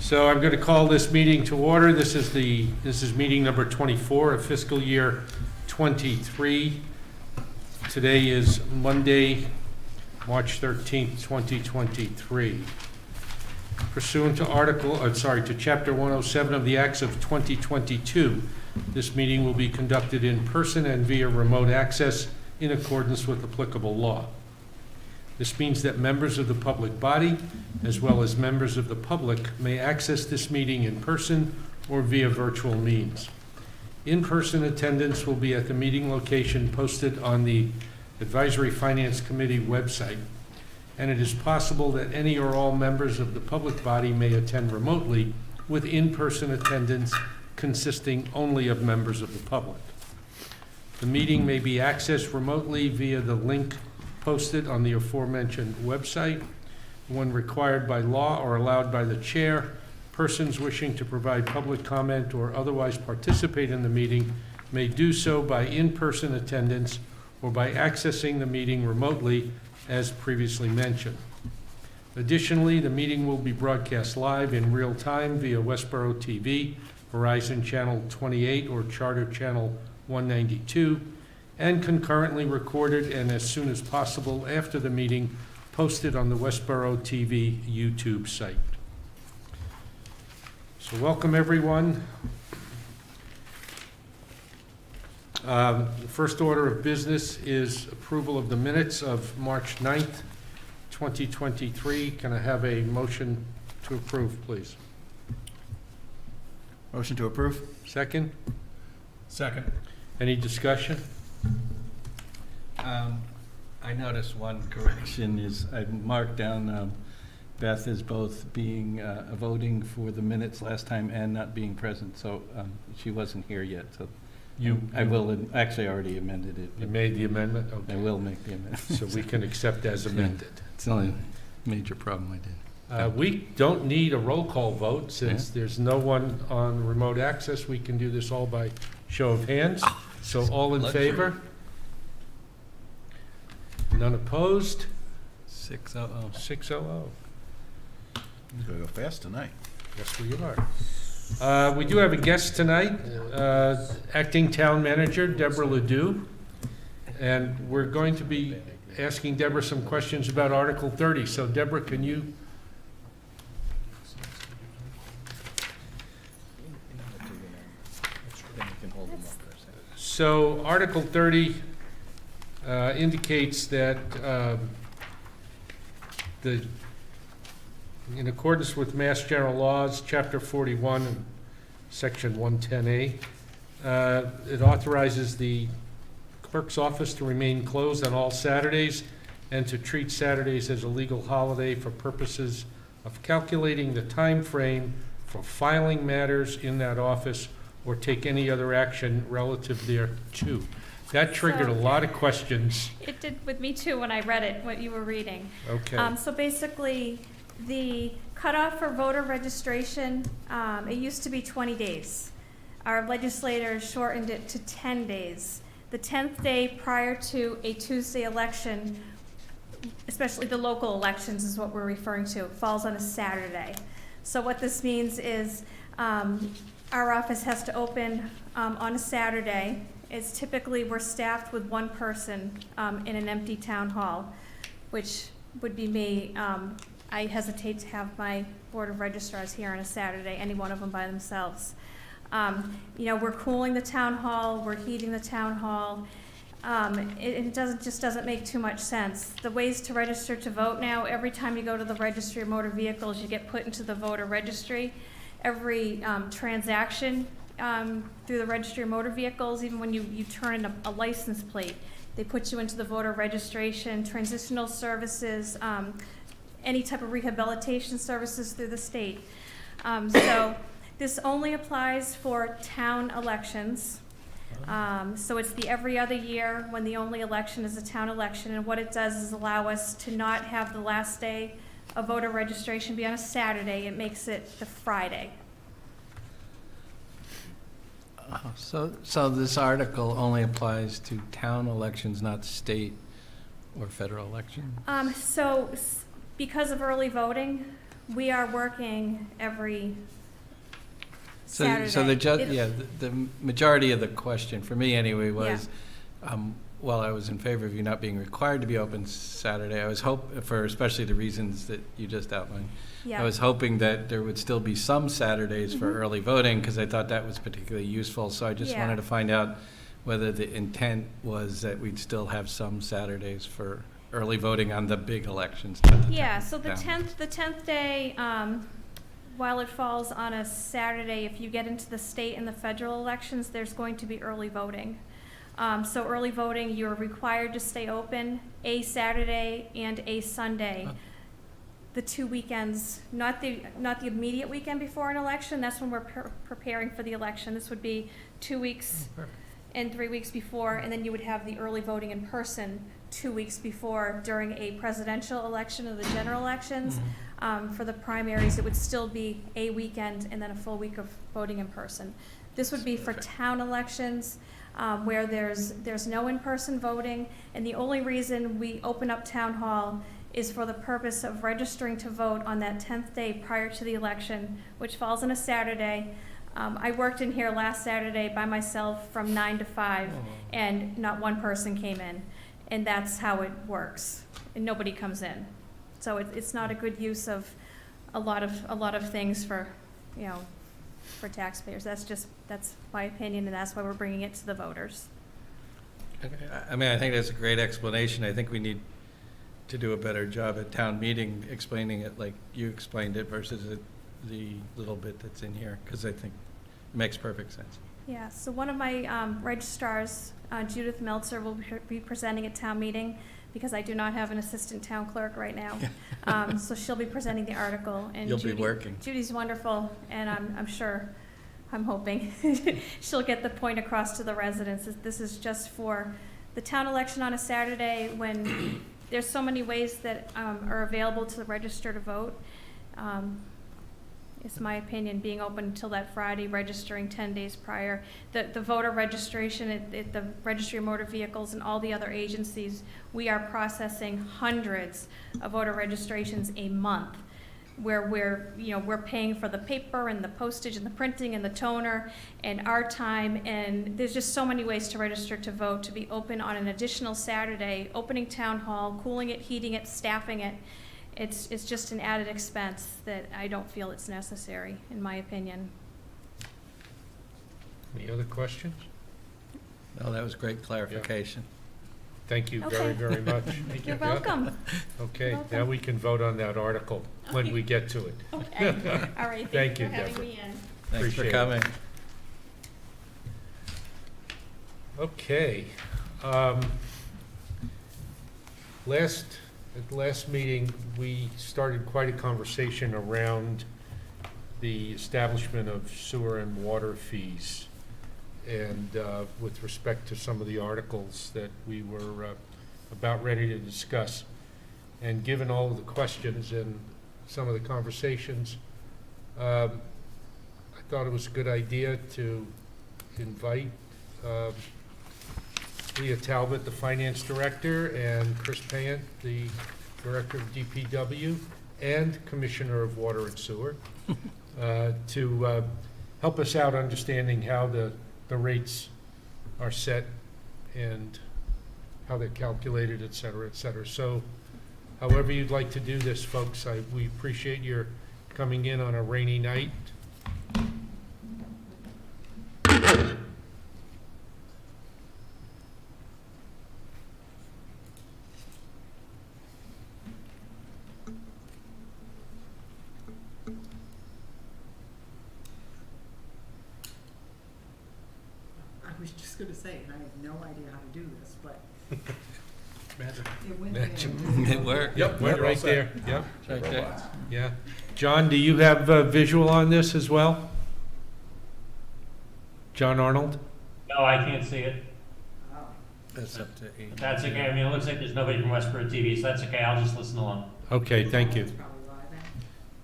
So I'm going to call this meeting to order. This is meeting number 24 of fiscal year 23. Today is Monday, March 13th, 2023. Pursuant to Chapter 107 of the Acts of 2022, this meeting will be conducted in person and via remote access in accordance with applicable law. This means that members of the public body, as well as members of the public, may access this meeting in person or via virtual means. In-person attendance will be at the meeting location posted on the Advisory Finance Committee website, and it is possible that any or all members of the public body may attend remotely, with in-person attendance consisting only of members of the public. The meeting may be accessed remotely via the link posted on the aforementioned website. When required by law or allowed by the chair, persons wishing to provide public comment or otherwise participate in the meeting may do so by in-person attendance or by accessing the meeting remotely, as previously mentioned. Additionally, the meeting will be broadcast live in real time via Westborough TV, Verizon Channel 28 or Charter Channel 192, and concurrently recorded and as soon as possible after the meeting posted on the Westborough TV YouTube site. So welcome everyone. The first order of business is approval of the minutes of March 9th, 2023. Can I have a motion to approve, please? Motion to approve. Second? Second. Any discussion? I noticed one correction is I marked down Beth as both being voting for the minutes last time and not being present, so she wasn't here yet. So I will actually already amended it. You made the amendment? Okay. I will make the amendment. So we can accept as amended. It's the only major problem I did. We don't need a roll call vote since there's no one on remote access. We can do this all by show of hands. So all in favor? None opposed? 600. 600. You're going to go fast tonight. Yes, we are. We do have a guest tonight, Acting Town Manager Deborah Ledoux. And we're going to be asking Deborah some questions about Article 30. So Deborah, can you? So Article 30 indicates that in accordance with Mass General Laws, Chapter 41, and Section 110A, it authorizes the clerk's office to remain closed on all Saturdays and to treat Saturdays as a legal holiday for purposes of calculating the time frame for filing matters in that office or take any other action relative thereto. That triggered a lot of questions. It did with me too when I read it, what you were reading. Okay. So basically, the cutoff for voter registration, it used to be 20 days. Our legislators shortened it to 10 days. The 10th day prior to a Tuesday election, especially the local elections is what we're referring to, falls on a Saturday. So what this means is our office has to open on a Saturday. It's typically we're staffed with one person in an empty town hall, which would be me. I hesitate to have my board of registrars here on a Saturday, any one of them by themselves. We're cooling the town hall, we're heating the town hall. It doesn't make too much sense. The ways to register to vote now, every time you go to the registry of motor vehicles, you get put into the voter registry. Every transaction through the registry of motor vehicles, even when you turn in a license plate, they put you into the voter registration, transitional services, any type of rehabilitation services through the state. So this only applies for town elections. So it's the every other year when the only election is a town election, and what it does is allow us to not have the last day of voter registration be on a Saturday. It makes it the Friday. So this article only applies to town elections, not state or federal election? So because of early voting, We are working every So Saturday. the majority of the question, for me anyway, was, while I was in favor of you not being required to be open Saturday, I was for especially the reasons that you just outlined, Yeah. I was hoping that there would still be some Saturdays for Mhm. early voting, because I thought that was particularly useful. So I just Yeah. wanted to find out whether the intent was that we'd still have some Saturdays for early voting on the big elections. Yeah, so the town. 10th day, while it falls on a Saturday, if you get into the state and the federal elections, there's going to be early voting. So early voting, you're required to stay open a Saturday and a Sunday. Oh. The 2 weekends, not the immediate weekend before an election, that's when we're preparing for the election. This would be 2 weeks and 3 weeks before, and then you would have the early voting in person 2 weeks before during a presidential election or the general elections. For the primaries, it would still be a weekend and then a full week of voting in person. This would be for town elections, where there's no in-person voting, and the only reason we open up town hall is for the purpose of registering to vote on that 10th day prior to the election, which falls on a Saturday. I worked in here last Saturday by myself from 9 to 5, and not one person came in, and that's how it works, and nobody comes in. So it's not a good use of a lot of things for, for taxpayers. That's my opinion, and that's why we're bringing it to the voters. Okay. I mean, I think that's a great explanation. I think we need to do a better job at town meeting explaining it like you explained it versus the little bit that's in here, because I think it makes perfect sense. Yeah, so one of my registrars, Judith Meltzer, will be presenting at town meeting, because I do not have an assistant town clerk right now. So she'll be presenting the article. And You'll be working. Judy's wonderful, and I'm hoping she'll get the point across to the residents. This is just for the town election on a Saturday, when there's so many ways that are available to register to vote. It's my opinion, being open until that Friday, registering 10 days prior. The voter registration at the Registry of Motor Vehicles and all the other agencies, we are processing hundreds of voter registrations a month, where we're paying for the paper and the postage and the printing and the toner and our time, and there's just so many ways to register to vote, to be open on an additional Saturday, opening town hall, cooling it, heating it, staffing it. It's just an added expense that I don't feel it's necessary, in my opinion. Any other questions? No, that was great clarification. Thank you Okay. very, very much. You're welcome. Okay, Welcome. now we can vote on that article when we get to it. Okay. All right. Thank you, for having Deborah. me in. Thanks for Appreciate it. coming. Okay. At the last meeting, we started quite a conversation around the establishment of sewer and water fees, and with respect to some of the articles that we were about ready to discuss. And given all of the questions and some of the conversations, I thought it was a good idea to invite Leah Talbot, the Finance Director, and Chris Payant, the Director of DPW, and Commissioner of Water and Sewer, to help us out understanding how the rates are set and how they're calculated, et cetera, et cetera. So however you'd like to do this, folks, we appreciate your coming in on a rainy night. I was just gonna say, and I have no idea how to do this, but Magic. it went Magic. there. It worked. Yep, You're all right set. there, yep, Right there. yeah. John, do you have a visual on this as well? John Arnold? No, I can't see it. Oh. That's up to 8. That's okay. I mean, it looks like there's nobody from Westborough TV, so that's okay. I'll just listen along. Okay, thank you. It's probably live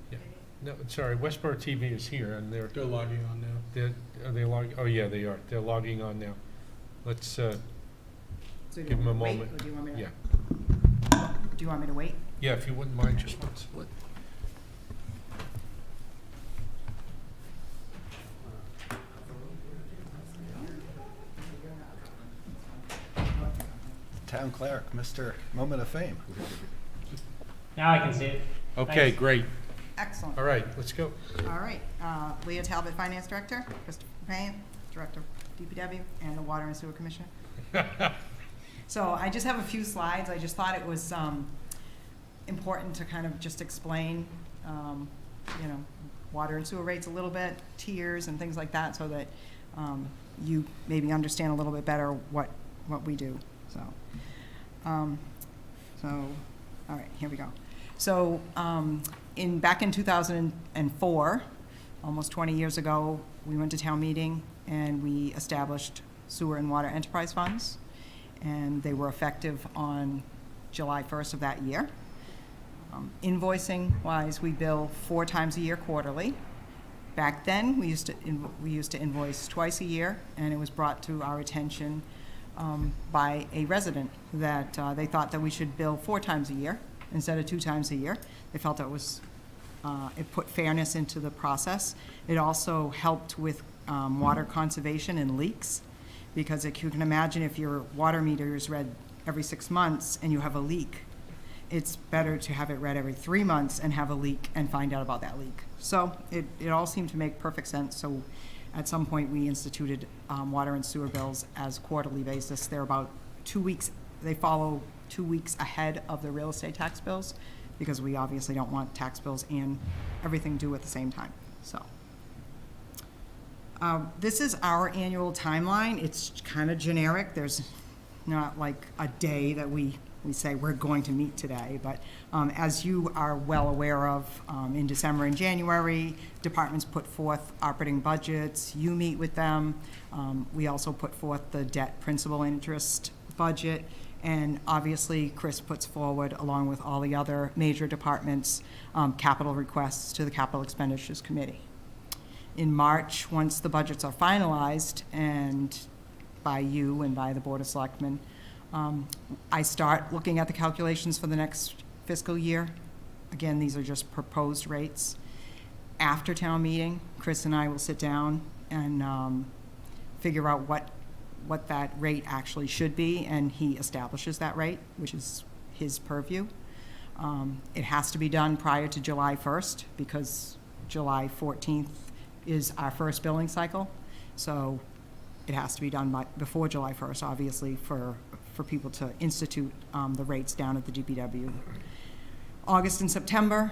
then. No, sorry, Westborough TV is here, and they're logging on now. are they logging? Oh, yeah, they are. They're logging on now. Let's, So you Give 'em a want me to wait, moment. or do you want me to? yeah. Do you want me to wait? Yeah, if you wouldn't mind, just once. Town Clerk, Mr. Moment of Fame. Now I can see it. Okay, Thanks. great. Excellent. All right, let's go. All right, Leah Talbot, Finance Director, Christopher Payne, Director of DPW, and the Water and Sewer Commissioner. So I just have a few slides. I just thought it was important to kind of just explain, water and sewer rates a little bit, tiers and things like that, so that you maybe understand a little bit better what we do. So, all right, here we go. So, back in 2004, almost 20 years ago, we went to town meeting and we established sewer and water enterprise funds, and they were effective on July 1st of that year. Invoicing-wise, we bill 4 times a year quarterly. Back then, we used to invoice twice a year, and it was brought to our attention by a resident that they thought that we should bill 4 times a year instead of 2 times a year. They felt it was it put fairness into the process. It also helped with water conservation and leaks, because if you can imagine, if your water meter is read every 6 months and you have a leak, it's better to have it read every 3 months and have a leak and find out about that leak. So it all seemed to make perfect sense. So at some point we instituted water and sewer bills as quarterly basis. They're about 2 weeks, they follow 2 weeks ahead of the real estate tax bills, because we obviously don't want tax bills and everything due at the same time. So this is our annual timeline. It's kind of generic. There's not like a day that we say we're going to meet today, but as you are well aware of, in December and January, departments put forth operating budgets. You meet with them. We also put forth the debt principal interest budget, and obviously Chris puts forward, along with all the other major departments, capital requests to the Capital Expenditures Committee. In March, once the budgets are finalized, and by you and by the Board of Selectmen, I start looking at the calculations for the next fiscal year. Again, these are just proposed rates. After town meeting, Chris and I will sit down and figure out what that rate actually should be, and he establishes that rate, which is his purview. It has to be done prior to July 1st, because July 14th is our first billing cycle. So it has to be done before July 1st, obviously, for people to institute the rates down at the DPW. August and September,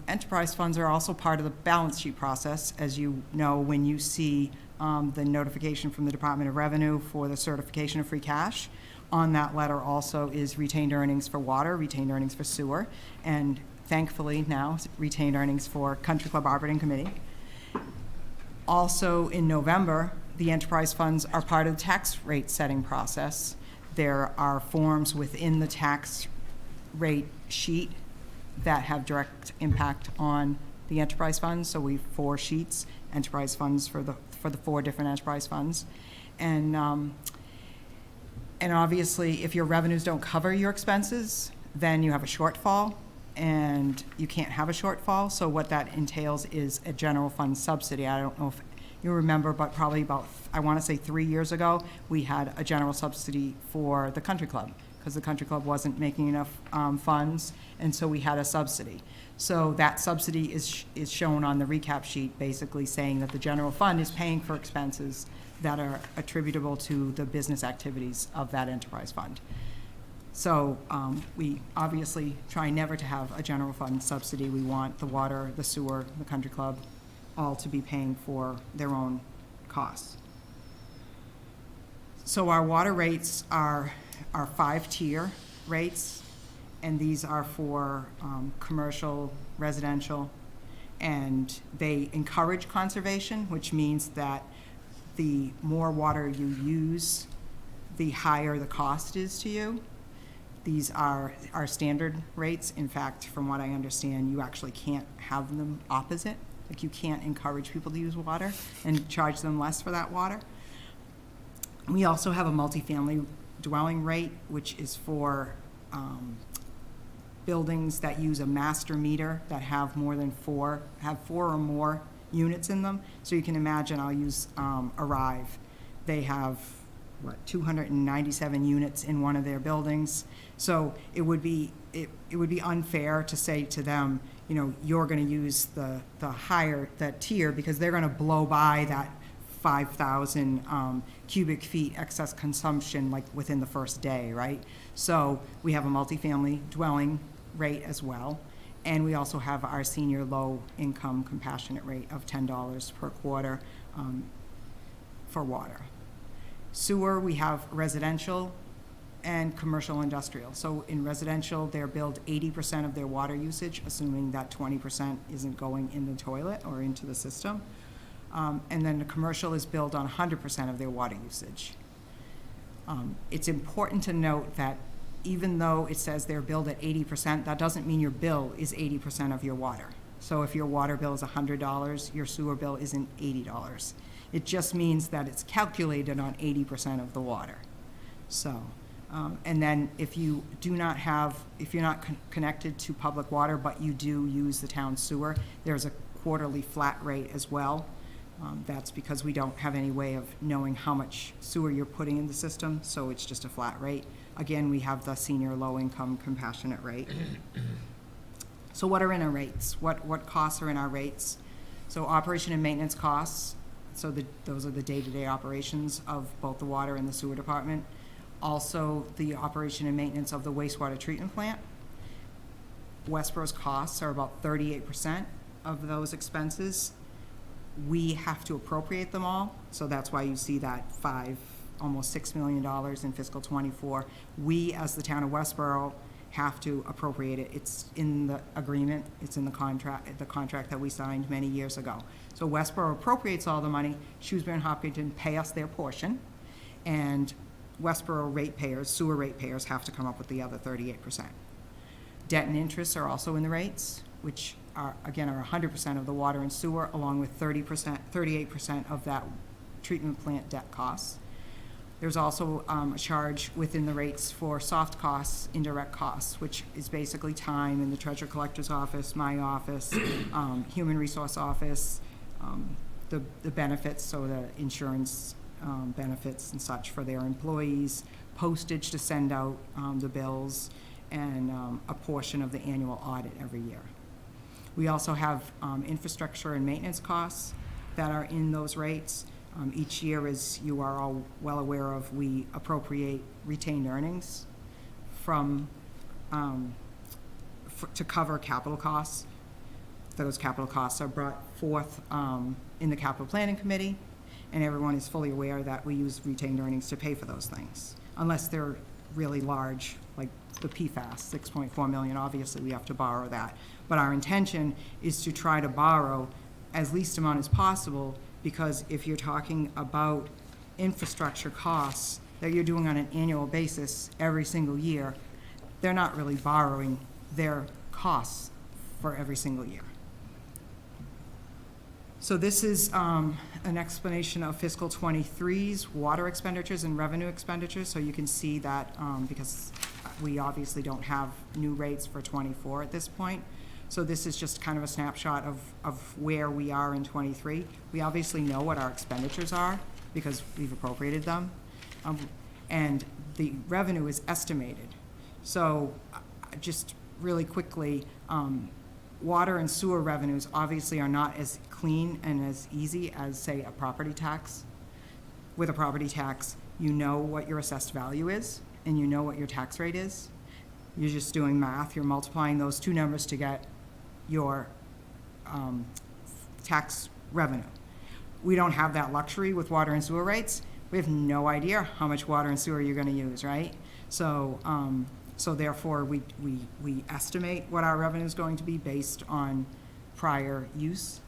enterprise funds are also part of the balance sheet process. As you know, when you see the notification from the Department of Revenue for the certification of free cash, on that letter also is retained earnings for water, retained earnings for sewer, and thankfully now retained earnings for Country Club Operating Committee. Also in November, the enterprise funds are part of the tax rate setting process. There are forms within the tax rate sheet that have direct impact on the enterprise funds. So we have 4 sheets, enterprise funds for the 4 different enterprise funds. And obviously, if your revenues don't cover your expenses, then you have a shortfall, and you can't have a shortfall. So what that entails is a general fund subsidy. I don't know if you remember, but probably about, I want to say 3 years ago, we had a general subsidy for the country club, because the country club wasn't making enough funds, and so we had a subsidy. So that subsidy is shown on the recap sheet, basically saying that the general fund is paying for expenses that are attributable to the business activities of that enterprise fund. So we obviously try never to have a general fund subsidy. We want the water, the sewer, the country club, all to be paying for their own costs. So our water rates are 5-tier rates, and these are for commercial, residential, and they encourage conservation, which means that the more water you use, the higher the cost is to you. These are our standard rates. In fact, from what I understand, you actually can't have them opposite. Like, you can't encourage people to use water and charge them less for that water. We also have a multifamily dwelling rate, which is for buildings that use a master meter that have more than 4 or more units in them. So you can imagine, I'll use Arrive. They have 297 units in one of their buildings. So it would be unfair to say to them, you know, you're going to use the higher, that tier, because they're going to blow by that 5,000 cubic feet excess consumption like within the first day, right? So we have a multifamily dwelling rate as well, and we also have our senior low-income compassionate rate of $10 per quarter for water. Sewer, we have residential and commercial industrial. So in residential, they're billed 80% of their water usage, assuming that 20% isn't going in the toilet or into the system. And then the commercial is billed on 100% of their water usage. It's important to note that even though it says they're billed at 80%, that doesn't mean your bill is 80% of your water. So if your water bill is $100, your sewer bill isn't $80. It just means that it's calculated on 80% of the water. So, and then if you do not have, if you're not connected to public water, but you do use the town sewer, there's a quarterly flat rate as well. That's because we don't have any way of knowing how much sewer you're putting in the system, so it's just a flat rate. Again, we have the senior low-income compassionate rate. So what are in our rates? What costs are in our rates? So operation and maintenance costs, so those are the day-to-day operations of both the water and the sewer department. Also, the operation and maintenance of the wastewater treatment plant. Westborough's costs are about 38% of those expenses. We have to appropriate them all, so that's why you see that almost $6 million in fiscal '24. We, as the town of Westborough, have to appropriate it. It's in the agreement, it's in the contract that we signed many years ago. So Westborough appropriates all the money, Shrewsbury and Hopkinton pay us their portion, and Westborough ratepayers, sewer ratepayers, have to come up with the other 38%. Debt and interest are also in the rates, which are 100% of the water and sewer, along with 38% of that treatment plant debt costs. There's also a charge within the rates for soft costs, indirect costs, which is basically time in the treasurer collector's office, my office, human resource office, the benefits, so the insurance benefits and such for their employees, postage to send out the bills, and a portion of the annual audit every year. We also have infrastructure and maintenance costs that are in those rates. Each year, as you are all well aware of, we appropriate retained earnings from to cover capital costs. Those capital costs are brought forth in the capital planning committee, and everyone is fully aware that we use retained earnings to pay for those things, unless they're really large, like the PFAS, $6.4 million. Obviously, we have to borrow that. But our intention is to try to borrow as least amount as possible, because if you're talking about infrastructure costs that you're doing on an annual basis every single year, they're not really borrowing their costs for every single year. So this is an explanation of fiscal '23's water expenditures and revenue expenditures. So you can see that because we obviously don't have new rates for '24 at this point. So this is just kind of a snapshot of where we are in '23. We obviously know what our expenditures are because we've appropriated them. And the revenue is estimated. So just really quickly, water and sewer revenues obviously are not as clean and as easy as, say, a property tax. With a property tax, you know what your assessed value is, and you know what your tax rate is. You're just doing math. You're multiplying those two numbers to get your tax revenue. We don't have that luxury with water and sewer rates. We have no idea how much water and sewer you're going to use, right? So, so therefore, we estimate what our revenue is going to be based on prior use.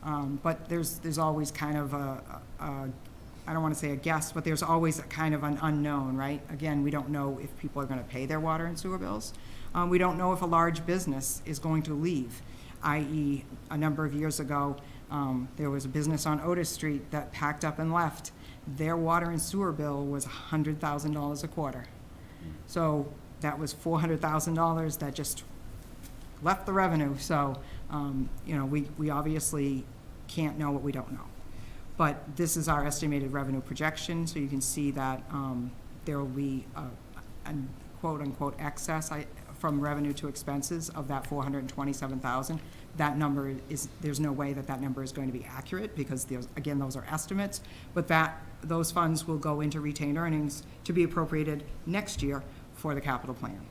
But there's always kind of I don't want to say a guess, but there's always a kind of an unknown, right? Again, we don't know if people are going to pay their water and sewer bills. We don't know if a large business is going to leave, i.e. a number of years ago, there was a business on Otis Street that packed up and left. Their water and sewer bill was $100,000 a quarter. So that was $400,000 that just left the revenue. So, you know, we obviously can't know what we don't know. But this is our estimated revenue projection, so you can see that there will be a quote-unquote excess from revenue to expenses of that $427,000. That number is, there's no way that that number is going to be accurate, because again, those are estimates, but those funds will go into retained earnings to be appropriated next year for the capital plan.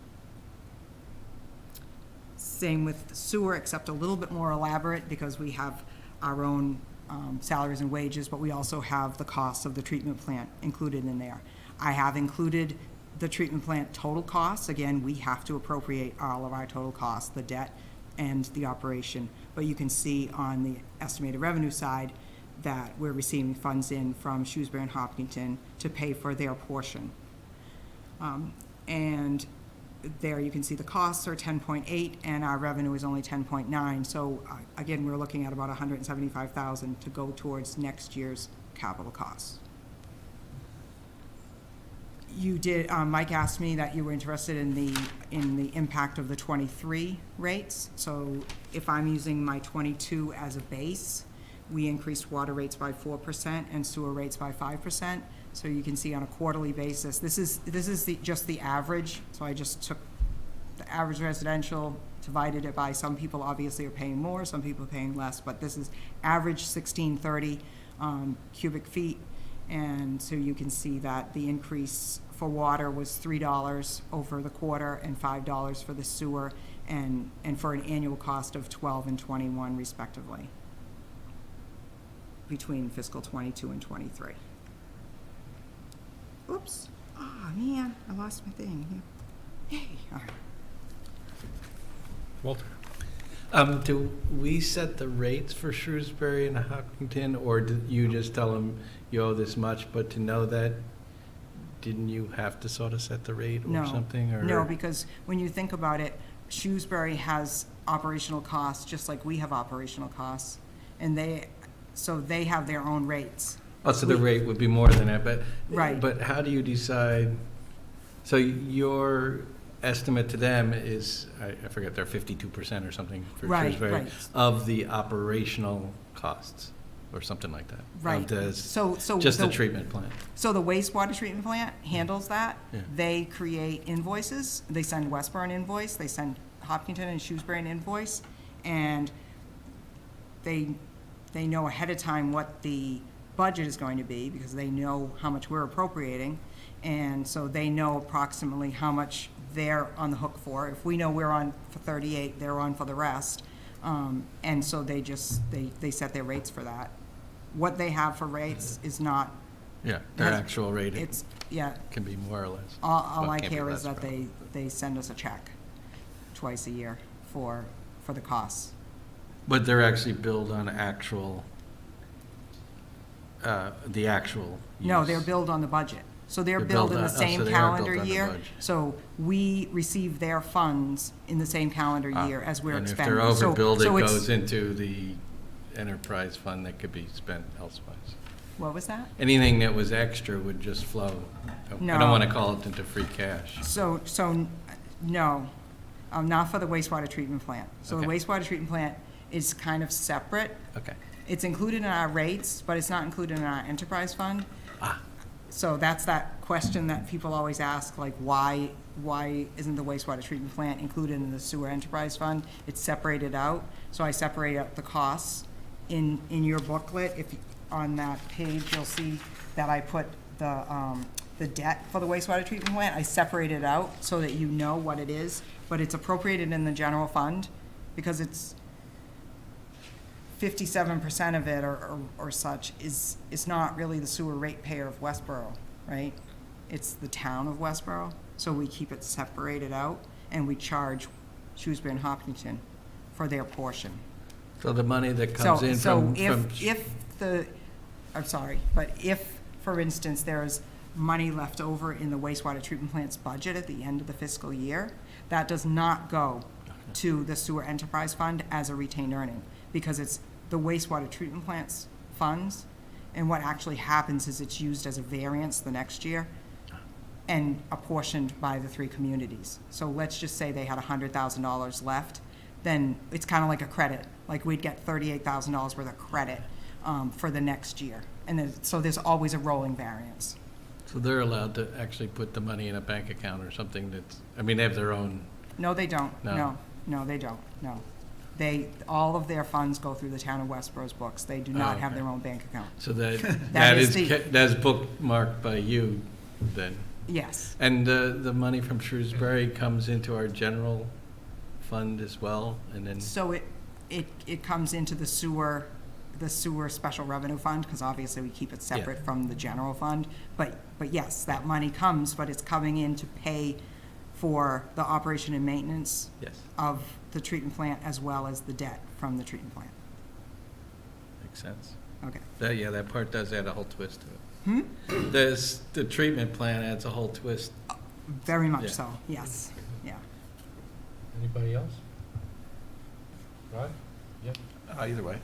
Same with sewer, except a little bit more elaborate, because we have our own salaries and wages, but we also have the costs of the treatment plant included in there. I have included the treatment plant total costs. Again, we have to appropriate all of our total costs, the debt and the operation. But you can see on the estimated revenue side that we're receiving funds in from Shrewsbury and Hopkinton to pay for their portion. And there you can see the costs are 10.8 and our revenue is only 10.9. So again, we're looking at about 175,000 to go towards next year's capital costs. You did, Mike asked me that you were interested in the impact of the 23 rates. So if I'm using my 22 as a base, we increased water rates by 4% and sewer rates by 5%. So you can see on a quarterly basis, this is just the average. So I just took the average residential, divided it by, some people obviously are paying more, some people are paying less, but this is average 1630 cubic feet. And so you can see that the increase for water was $3 over the quarter and $5 for the sewer, and for an annual cost of $12 and $21 respectively between fiscal 22 and 23. Oops. Oh, man, I lost my thing here. Yay. All right. Walter? Do we set the rates for Shrewsbury and Hopkinton, or did you just tell them you owe this much, but to know that, didn't you have to sort of set the rate or something? Or? No, because when you think about it, Shrewsbury has operational costs just like we have operational costs, and they have their own rates. Oh, so the rate would be more than that, but Right. But how do you decide? So your estimate to them is, I forget, they're 52% or something for Shrewsbury Right. of the operational costs, or something like that. Right. Of the, So just the treatment plant. So the wastewater treatment plant handles that. Yeah. They create invoices. They send Westborough an invoice. They send Hopkinton and Shrewsbury an invoice, and they know ahead of time what the budget is going to be, because they know how much we're appropriating, and so they know approximately how much they're on the hook for. If we know we're on for 38, they're on for the rest, and so they set their rates for that. What they have for rates is not. Yeah, their has- actual rate It's, yeah, can be more or less. all Well, it I can't be care less, is that probably. they send us a check twice a year for the costs. But they're actually billed on actual, the actual No, use. they're billed on the budget. So they're They're billed billed in on- the oh, same so they are billed calendar on the year. budget. So we receive their funds in the same calendar year as we're And if expending. they're So- overbilled, so it it's- goes into the enterprise fund that could be spent elsewise. What was that? Anything that was extra would just flow. I No. don't want to call it into free cash. So, no, not for the wastewater treatment plant. So the Okay. wastewater treatment plant is kind of separate. Okay. It's included in our rates, but it's not included in our enterprise fund. Ah. So that's that question that people always ask, like, why isn't the wastewater treatment plant included in the sewer enterprise fund? It's separated out. So I separate out the costs in your booklet. If, on that page, you'll see that I put the debt for the wastewater treatment plant. I separate it out so that you know what it is, but it's appropriated in the general fund, because it's 57% of it or such is not really the sewer ratepayer of Westborough, right? It's the town of Westborough, so we keep it separated out, and we charge Shrewsbury and Hopkinton for their portion. So the money that comes in So from. if, for instance, there's money left over in the wastewater treatment plant's budget at the end of the fiscal year, that does not go to the sewer enterprise fund as a retained earning, because it's the wastewater treatment plant's funds, and what actually happens is it's used as a variance the next year and apportioned by the three communities. So let's just say they had $100,000 left, then it's kind of like a credit. Like we'd get $38,000 worth of credit for the next year. And so there's always a rolling variance. So they're allowed to actually put the money in a bank account or something that's, I mean, they have their own, No, they don't. No. No, they don't. No. All of their funds go through the town of Westborough's books. They do not have okay. their own bank account. so that, That that is is, the- that's bookmarked by you then? Yes. And the money from Shrewsbury comes into our general fund as well, and then, So it comes into the sewer special revenue fund, because obviously we keep it separate from the general fund. But yes, that money comes, but it's coming in to pay for the operation and maintenance yes, of the treatment plant as well as the debt from the treatment plant. makes sense. Okay. That part does add a whole twist to it. The treatment plant adds a whole twist. Very much Yeah. so, yes, yeah. Anybody else? Rod? Yep. Either way.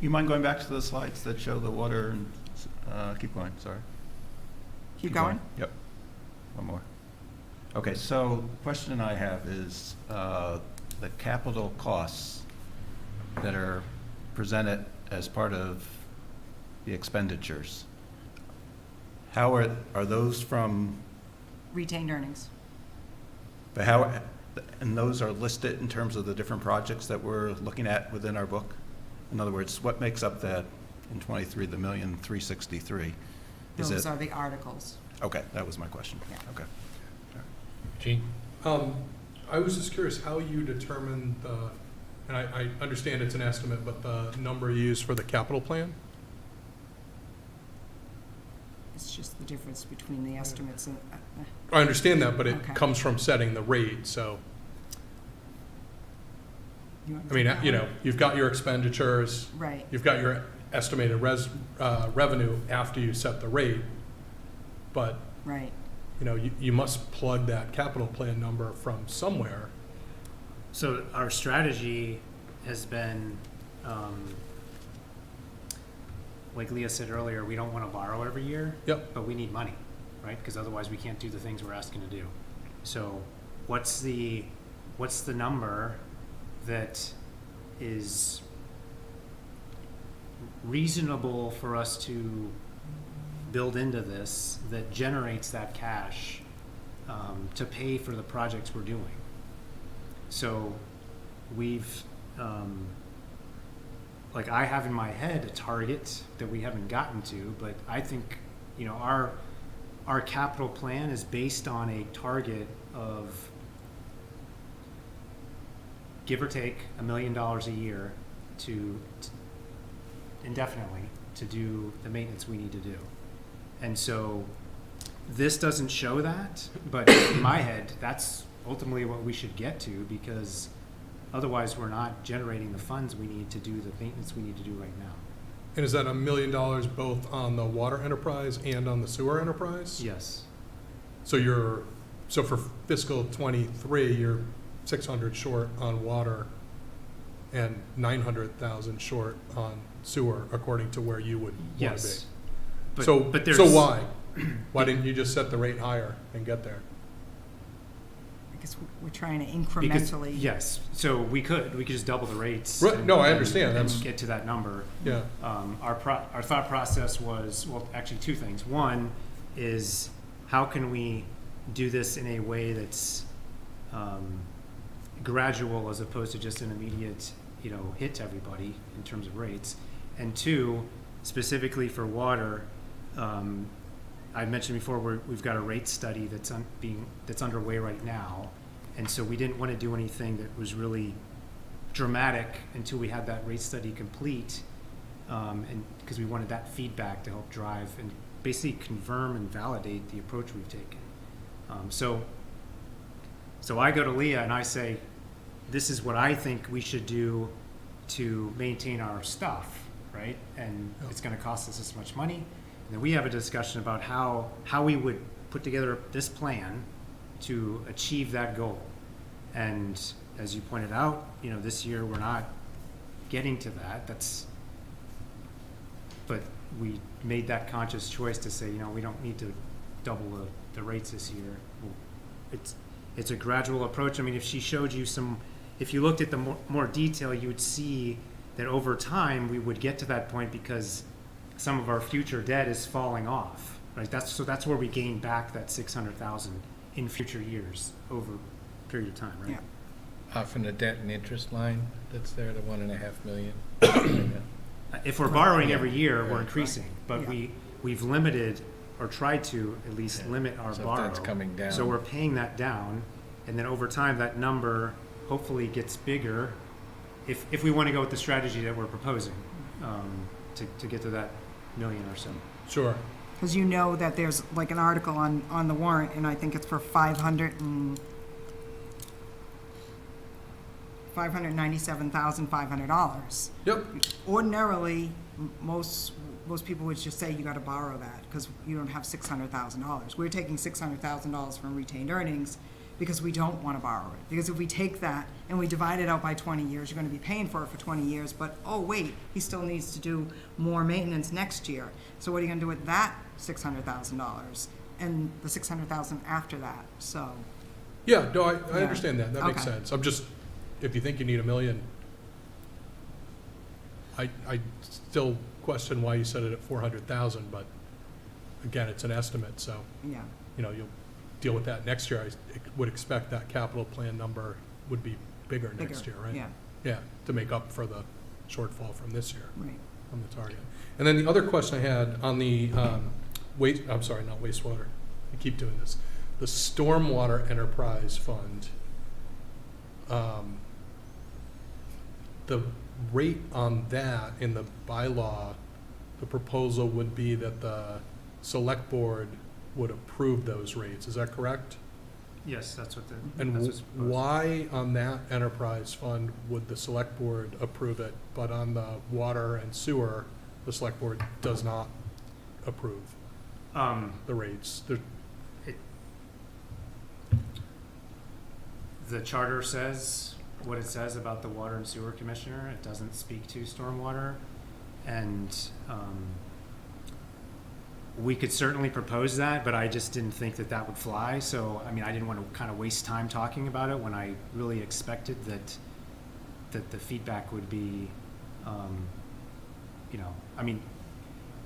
You mind going back to the slides that show the water and, keep going, sorry. Keep going? Yep. One more. Okay, so question I have is the capital costs that are presented as part of the expenditures. How are those from, Retained earnings. but and those are listed in terms of the different projects that we're looking at within our book? In other words, what makes up that in '23, the $1,363,000? Is Those it, are the articles. okay, that was my question. Yeah. Okay. Gene? I was just curious how you determined and I understand it's an estimate, but the number you used for the capital plan? It's just the difference between the estimates and, I understand that, but it Okay. comes from setting the rate, so, you want I mean, to take that you one? know, you've got your expenditures, Right, you've got your estimated revenue after you set the rate, but, right. you know, you must plug that capital plan number from somewhere. So our strategy has been, like Leah said earlier, we don't want to borrow every year. Yep. But we need money, right? Because otherwise we can't do the things we're asking to do. So what's the number that is reasonable for us to build into this that generates that cash to pay for the projects we're doing? So we've, like I have in my head a target that we haven't gotten to, but I think, you know, our capital plan is based on a target of give or take $1 million a year to indefinitely to do the maintenance we need to do. And so this doesn't show that, but in my head, that's ultimately what we should get to, because otherwise we're not generating the funds we need to do the maintenance we need to do right now. And is that $1 million both on the water enterprise and on the sewer enterprise? Yes. So for fiscal '23, you're 600 short on water and 900,000 short on sewer, according to where you would want to Yes. be. But So why? Why didn't you just set the rate higher and get there? Because we're trying to Because, incrementally. yes, so we could just double the rates. Right, and- no, I and- understand, and that's- get to that number. Yeah, Our thought process was, well, actually two things. One is how can we do this in a way that's gradual as opposed to just an immediate, you know, hit to everybody in terms of rates. And two, specifically for water, I mentioned before we've got a rate study that's underway right now, and so we didn't want to do anything that was really dramatic until we had that rate study complete, and because we wanted that feedback to help drive and basically confirm and validate the approach we've taken. So I go to Leah and I say, this is what I think we should do to maintain our stuff, right? And it's going to cost us this much money. And then we have a discussion about how we would put together this plan to achieve that goal. And as you pointed out, you know, this year we're not getting to that. But we made that conscious choice to say, you know, we don't need to double the rates this year. It's a gradual approach. I mean, if she showed you if you looked at the more detail, you would see that over time, we would get to that point because some of our future debt is falling off, right? That's where we gain back that 600,000 in future years over a period of time, right? Yeah. Often the debt and interest line that's there, the 1.5 million. If we're borrowing Yeah. every year, we're Right. increasing, but Yeah. we've limited, or tried to at least Yeah. limit our So if borrow. that's coming down. So we're paying that down, and then over time, that number hopefully gets bigger if we want to go with the strategy that we're proposing, to get to that million or so. Sure. Because you know that there's like an article on the warrant, and I think it's for $597,500. Yep. Ordinarily, most people would just say you gotta borrow that, because you don't have $600,000. We're taking $600,000 from retained earnings because we don't wanna borrow it. Because if we take that and we divide it out by 20 years, you're gonna be paying for it for 20 years, but, oh, wait, he still needs to do more maintenance next year. So what are you gonna do with that $600,000? And the $600,000 after that, so, Yeah, no, I Yeah. understand that. That makes Okay. sense. I'm just, if you think you need $1 million, I still question why you set it at 400,000, but again, it's an estimate, so, yeah. you'll deal with that next year. I would expect that capital plan number would be bigger next year, right? Yeah, Yeah, to make up for the shortfall from this year, right. from the target. And then the other question I had on the I'm sorry, not wastewater. I keep doing this. The Stormwater Enterprise Fund, the rate on that in the bylaw, the proposal would be that the select board would approve those rates. Is that correct? Yes, that's what And that's what's proposed. why on that enterprise fund would the select board approve it, but on the water and sewer, the select board does not approve the rates? The charter says what it says about the water and sewer commissioner. It doesn't speak to stormwater. And we could certainly propose that, but I just didn't think that that would fly. So, I mean, I didn't want to kind of waste time talking about it when I really expected that the feedback would be, I mean,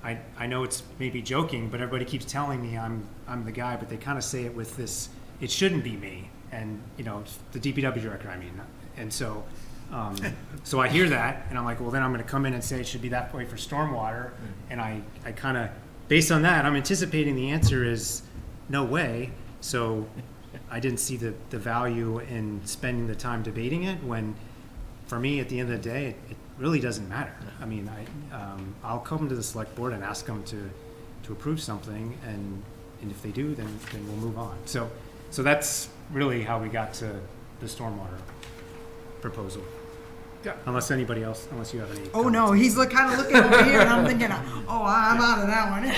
I know it's maybe joking, but everybody keeps telling me I'm the guy, but they kind of say it with this, it shouldn't be me. And, it's the DPW director, I mean. And so, so I hear that, and I'm like, well, then I'm going to come in and say it should be that way for stormwater. And I kind of, based on that, I'm anticipating the answer is no way. So I didn't see the value in spending the time debating it when, for me, at the end of the day, it really doesn't matter. I mean, I'll come to the select board and ask them to approve something, and if they do, then we'll move on. So that's really how we got to the stormwater proposal. Yeah. Unless you have any. Oh, no, comments. he's kind of looking over here, and I'm thinking, oh, I'm out of that one.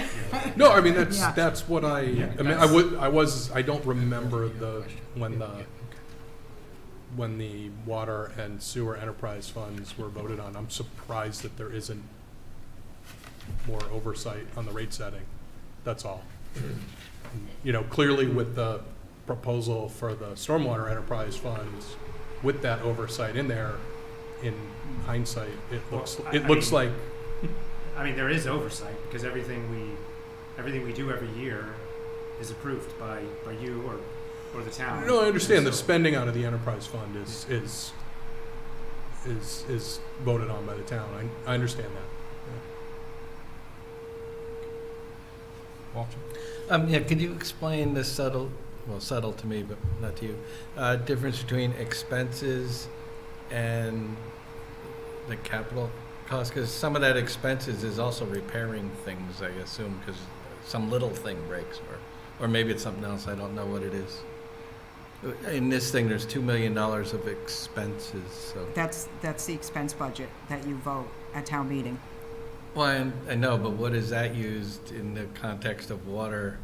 No, I mean, Yeah. that's what I mean, I don't remember when the water and sewer enterprise funds were voted on. I'm surprised that there isn't more oversight on the rate setting. That's all. Clearly with the proposal for the stormwater enterprise funds, with that oversight in there, in hindsight, it looks like. I mean, there is oversight because everything we do every year is approved by you or the town. No, I understand And the so- spending out of the enterprise fund is voted on by the town. I understand that. Walter? Could you explain the subtle to me, but not to you, difference between expenses and the capital cost? Because some of that expenses is also repairing things, I assume, because some little thing breaks, or maybe it's something else, I don't know what it is. In this thing, there's $2 million of expenses, so. That's the expense budget that you vote at town meeting. Well, I know, but what is that used in the context of water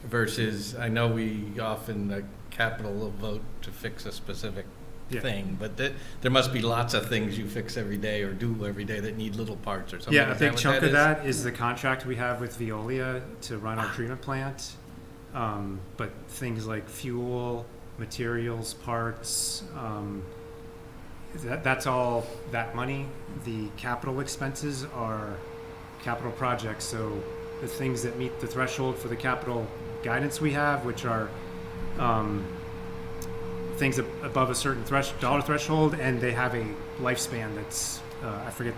versus, I know we often, the capital will vote to fix a specific Yeah. thing, but there must be lots of things you fix every day or do every day that need little parts or something. Yeah, a Is big what chunk of is? that is the contract we have with Veolia to run our treatment plant. But things like fuel, materials, parts, that's all that money. The capital expenses are capital projects, so the things that meet the threshold for the capital guidance we have, which are things above a certain dollar threshold, and they have a lifespan that's, I forget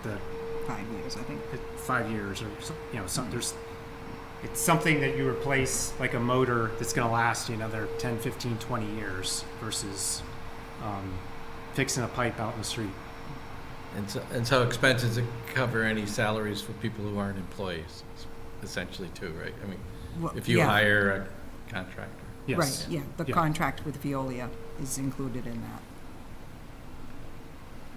5 years, I think. 5 years or it's something that you replace, like a motor that's going to last you another 10, 15, 20 years versus fixing a pipe out in the street. And so expenses that cover any salaries for people who aren't employees, essentially too, right? I mean, Well, if you yeah. hire a contractor. Yes. Right, yeah, the Yeah. contract with Veolia is included in that.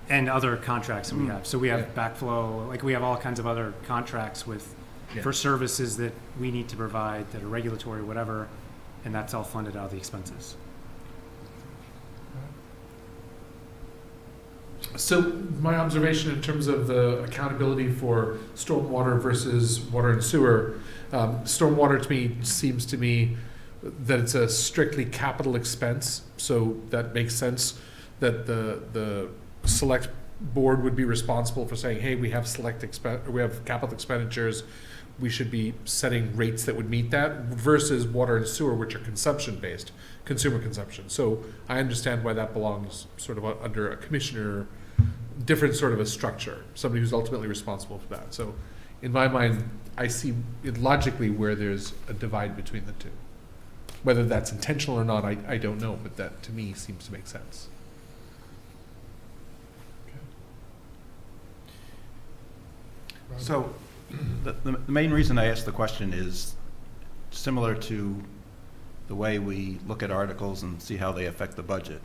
And other contracts that we have. So we have Yeah. backflow, like we have all kinds of other contracts with, Yeah. for services that we need to provide that are regulatory, whatever, and that's all funded out of the expenses. So my observation in terms of the accountability for stormwater versus water and sewer, stormwater to me seems to me that it's a strictly capital expense. So that makes sense that the select board would be responsible for saying, hey, we have we have capital expenditures. We should be setting rates that would meet that versus water and sewer, which are consumption-based, consumer consumption. So I understand why that belongs sort of under a commissioner, different sort of a structure, somebody who's ultimately responsible for that. So in my mind, I see it logically where there's a divide between the two. Whether that's intentional or not, I don't know, but that to me seems to make sense. So the main reason I asked the question is similar to the way we look at articles and see how they affect the budget.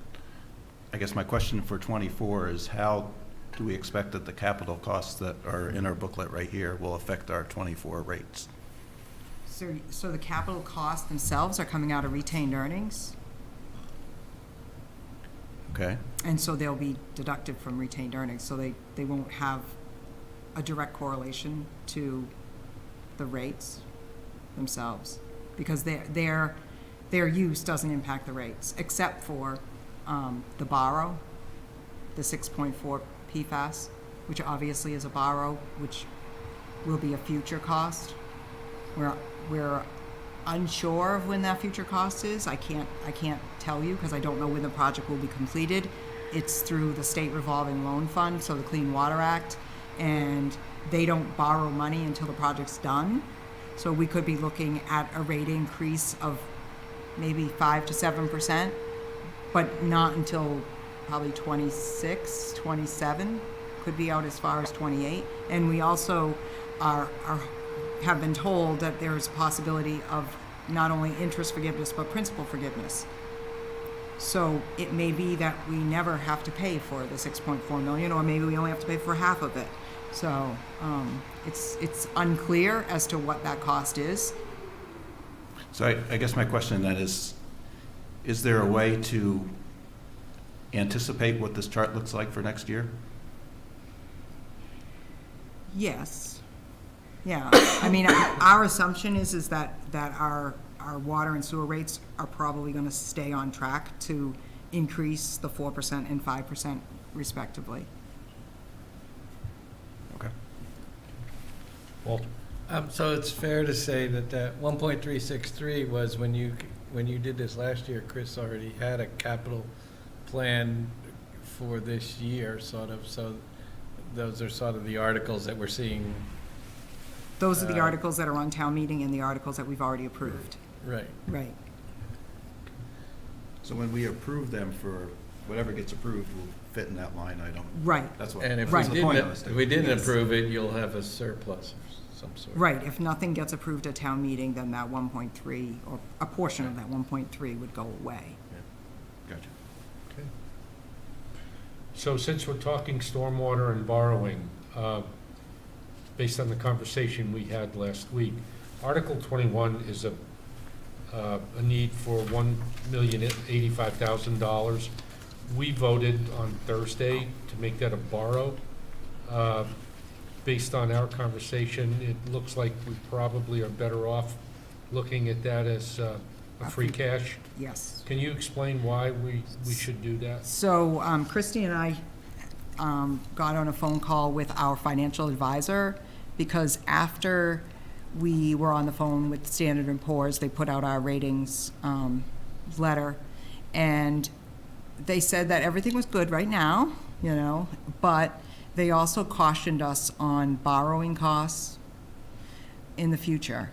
I guess my question for 24 is how do we expect that the capital costs that are in our booklet right here will affect our 24 rates? So the capital costs themselves are coming out of retained earnings, Okay? and so they'll be deducted from retained earnings, so they won't have a direct correlation to the rates themselves, because their use doesn't impact the rates, except for the borrow, the 6.4 PFAS, which obviously is a borrow, which will be a future cost. We're unsure of when that future cost is. I can't tell you because I don't know when the project will be completed. It's through the state revolving loan fund, so the Clean Water Act, and they don't borrow money until the project's done. So we could be looking at a rate increase of maybe 5 to 7%, but not until probably 26, 27, could be out as far as 28. And we also have been told that there's a possibility of not only interest forgiveness, but principal forgiveness. So it may be that we never have to pay for the 6.4 million, or maybe we only have to pay for half of it. So it's unclear as to what that cost is. So I guess my question then is there a way to anticipate what this chart looks like for next year? Yes. Yeah. I mean, our assumption is that our water and sewer rates are probably going to stay on track to increase the 4% and 5% respectively. Okay. Walter? So it's fair to say that that 1.363 was when you did this last year, Chris already had a capital plan for this year, sort of. So those are sort of the articles that we're seeing. Those are the articles that are on town meeting and the articles that we've already approved. Right. Right. So when we approve them for whatever gets approved will fit in that line item? Right. That's what. And if Right. that's we the point didn't, I was if we didn't Yes. approve it, you'll have a surplus of some sort. Right. If nothing gets approved at town meeting, then that 1.3, or a portion of that 1.3 would go away. Gotcha. Okay. So since we're talking stormwater and borrowing, based on the conversation we had last week, Article 21 is a need for $1,085,000. We voted on Thursday to make that a borrow. Based on our conversation, it looks like we probably are better off looking at that as a free cash. Yes. Can you explain why we should do that? So Christy and I got on a phone call with our financial advisor, because after we were on the phone with Standard & Poor's, they put out our ratings letter, and they said that everything was good right now, you know, but they also cautioned us on borrowing costs in the future.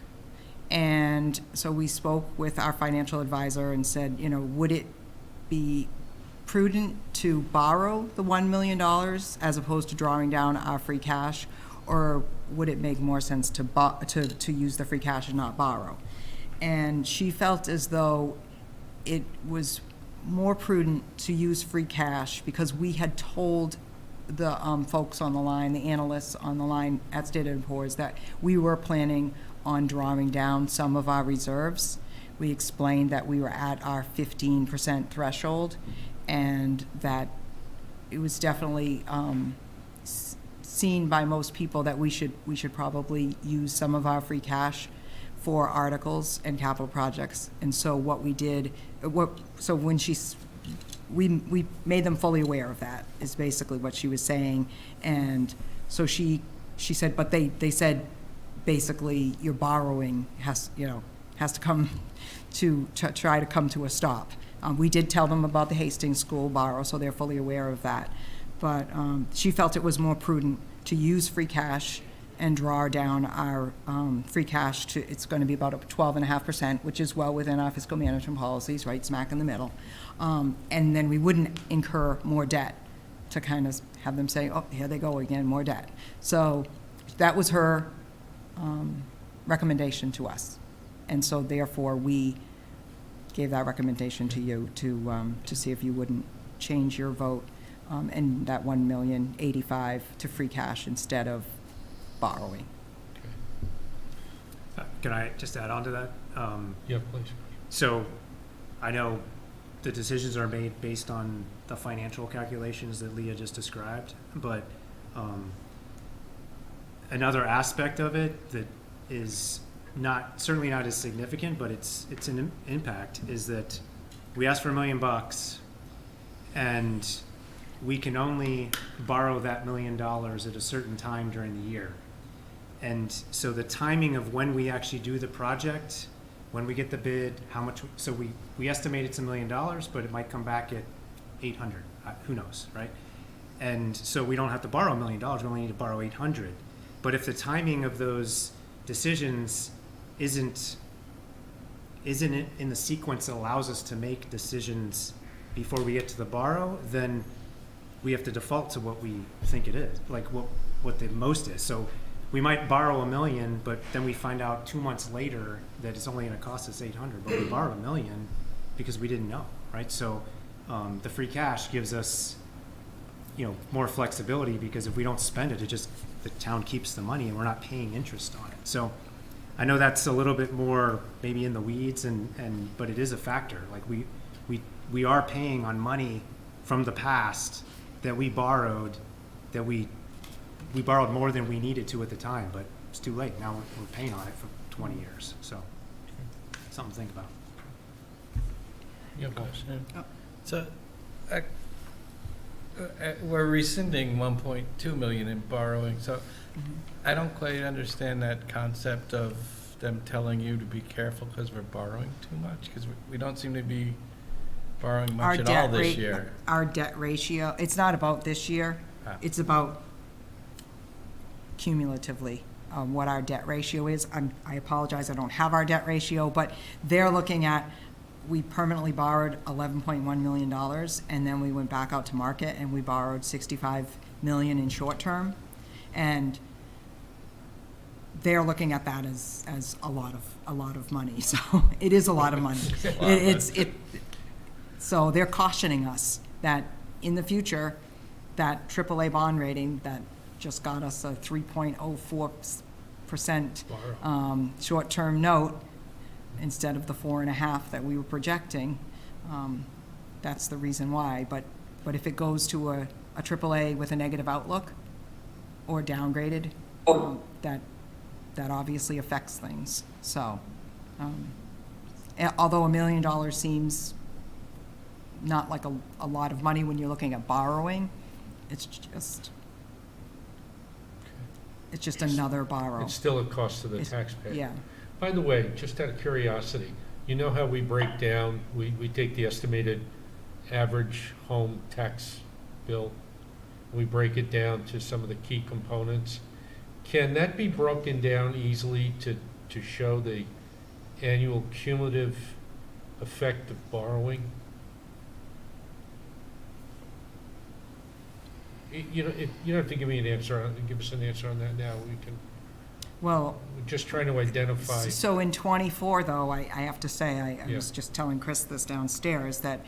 And so we spoke with our financial advisor and said, you know, would it be prudent to borrow the $1 million as opposed to drawing down our free cash, or would it make more sense to use the free cash and not borrow? And she felt as though it was more prudent to use free cash, because we had told the folks on the line, the analysts on the line at Standard & Poor's, that we were planning on drawing down some of our reserves. We explained that we were at our 15% threshold, and that it was definitely seen by most people that we should probably use some of our free cash for articles and capital projects. And so what we did, so when we made them fully aware of that, is basically what she was saying. And so she said, but they said basically your borrowing has to come to try to come to a stop. We did tell them about the Hastings School borrow, so they're fully aware of that. But she felt it was more prudent to use free cash and draw down our free cash to, it's going to be about 12.5%, which is well within our fiscal management policies, right smack in the middle. And then we wouldn't incur more debt to kind of have them say, oh, here they go again, more debt. So that was her recommendation to us. And so therefore we gave that recommendation to you to see if you wouldn't change your vote and that $1,085,000 to free cash instead of borrowing. Can I just add on to that? Yeah, please. So I know the decisions are made based on the financial calculations that Leah just described, but another aspect of it that is certainly not as significant, but it's an impact, is that we asked for $1 million, and we can only borrow that $1 million at a certain time during the year. And so the timing of when we actually do the project, when we get the bid, how much, so we estimate it's $1 million, but it might come back at 800, who knows, right? And so we don't have to borrow $1 million, we only need to borrow 800. But if the timing of those decisions isn't in the sequence that allows us to make decisions before we get to the borrow, then we have to default to what we think it is, like what the most is. So we might borrow $1 million, but then we find out 2 months later that it's only going to cost us 800, but we borrowed $1 million because we didn't know, right? So the free cash gives us, more flexibility, because if we don't spend it, the town keeps the money and we're not paying interest on it. So I know that's a little bit more maybe in the weeds, but it is a factor. Like we are paying on money from the past that we borrowed, that we borrowed more than we needed to at the time, but it's too late. Now we're paying on it for 20 years. So something to think about. Yeah, please. So we're rescinding 1.2 million in borrowing, so I don't quite understand that concept of them telling you to be careful because we're borrowing too much, because we don't seem to be borrowing much at all this year. Our debt ratio, it's not about this year, it's about cumulatively what our debt ratio is. I apologize, I don't have our debt ratio, but they're looking at, we permanently borrowed $11.1 million, and then we went back out to market and we borrowed $65 million in short term. And they're looking at that as a lot of money. So it is a lot of money. So they're cautioning us that in the future, that AAA bond rating that just got us a 3.04% short-term note instead of the 4.5% that we were projecting. That's the reason why. But if it goes to a AAA with a negative outlook or downgraded, that obviously affects things. So although $1 million seems not like a lot of money when you're looking at borrowing, It's just another borrow. It's still a cost to the It's- taxpayer. Yeah, By the way, just out of curiosity, you know how we break down, we take the estimated average home tax bill, we break it down to some of the key components. Can that be broken down easily to show the annual cumulative effect of borrowing? You know, you don't have to give me an answer give us an answer on that now. We can, well, we're just trying to identify. so in '24, though, I have to say, I Yeah. was just telling Chris this downstairs, that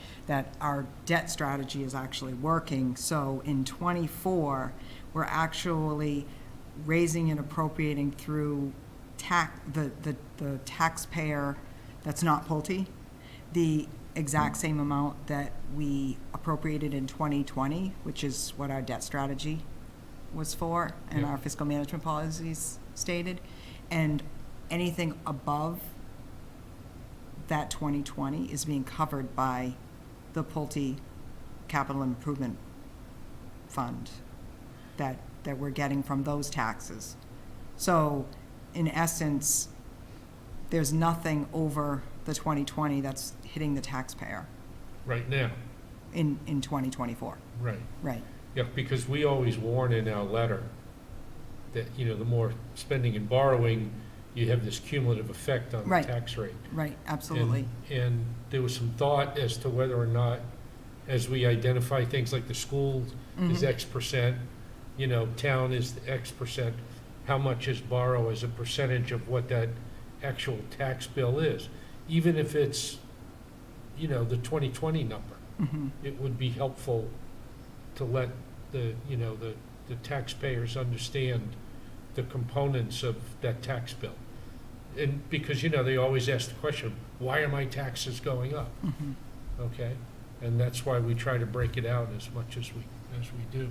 our debt strategy is actually working. So in '24, we're actually raising and appropriating through the taxpayer that's not Pulte, the exact same amount that we appropriated in 2020, which is what our debt strategy was for, and Yeah. our fiscal management policies stated. And anything above that 2020 is being covered by the Pulte Capital Improvement Fund that we're getting from those taxes. So, in essence, there's nothing over the 2020 that's hitting the taxpayer Right now, in 2024. right. Right, Yeah, because we always warn in our letter that, you know, the more spending and borrowing, you have this cumulative effect on the Right. tax rate. right, absolutely. And there was some thought as to whether or not, as we identify things like the school is Mhm. X percent, you know, town is X percent, how much is borrow as a percentage of what that actual tax bill is? Even if it's, you know, the 2020 number, Mhm. it would be helpful to let the, you know, the taxpayers understand the components of that tax bill. And because, you know, they always ask the question, why are my taxes going up? Mhm. Okay? And that's why we try to break it out as much as we do.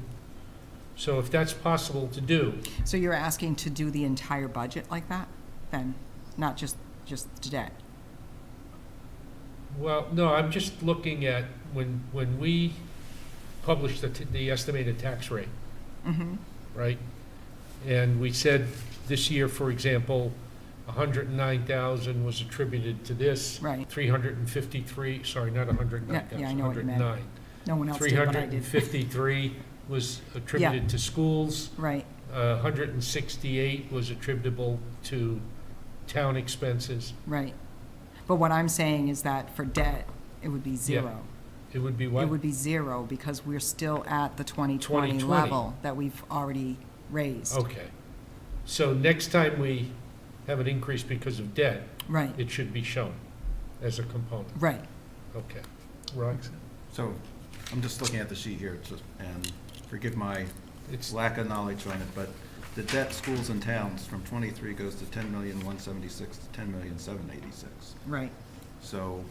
So if that's possible to do, So you're asking to do the entire budget like that, then, not just the debt? well, no, I'm just looking at when we publish the estimated tax rate, Mm-hmm, right? And we said this year, for example, 109,000 was attributed to this. right. 353, sorry, not 109,000, Yeah, I know what you meant. 109. No one else did, but I did. 353 was attributed to schools. Right, 168 was attributable to town expenses. right. But what I'm saying is that for debt, it would be zero. It would be what? It would be zero because we're still at the 2020 2020. level that we've already raised. Okay. So next time we have an increase because of debt, Right, it should be shown as a component. right. Okay. Right? So I'm just looking at the sheet here, and forgive my It's, lack of knowledge on it, but the debt schools and towns from 23 goes to 10,176 to 10,786. Right. So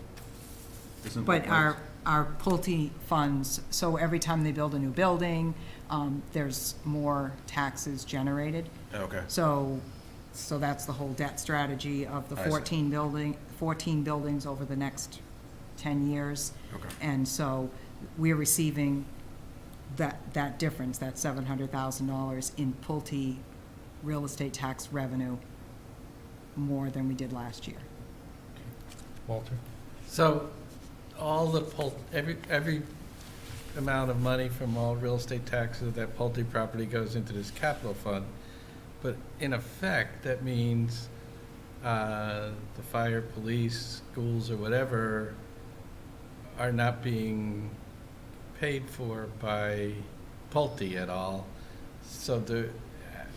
isn't But that our Pulte funds, so every time they build a new building, there's more taxes generated. okay. So that's the whole debt strategy of the I see. 14 buildings over the next 10 years. Okay. And so we're receiving that difference, that $700,000 in Pulte real estate tax revenue more than we did last year. Walter? So, all the every amount of money from all real estate taxes, that Pulte property goes into this capital fund. But in effect, that means the fire, police, schools, or whatever are not being paid for by Pulte at all. So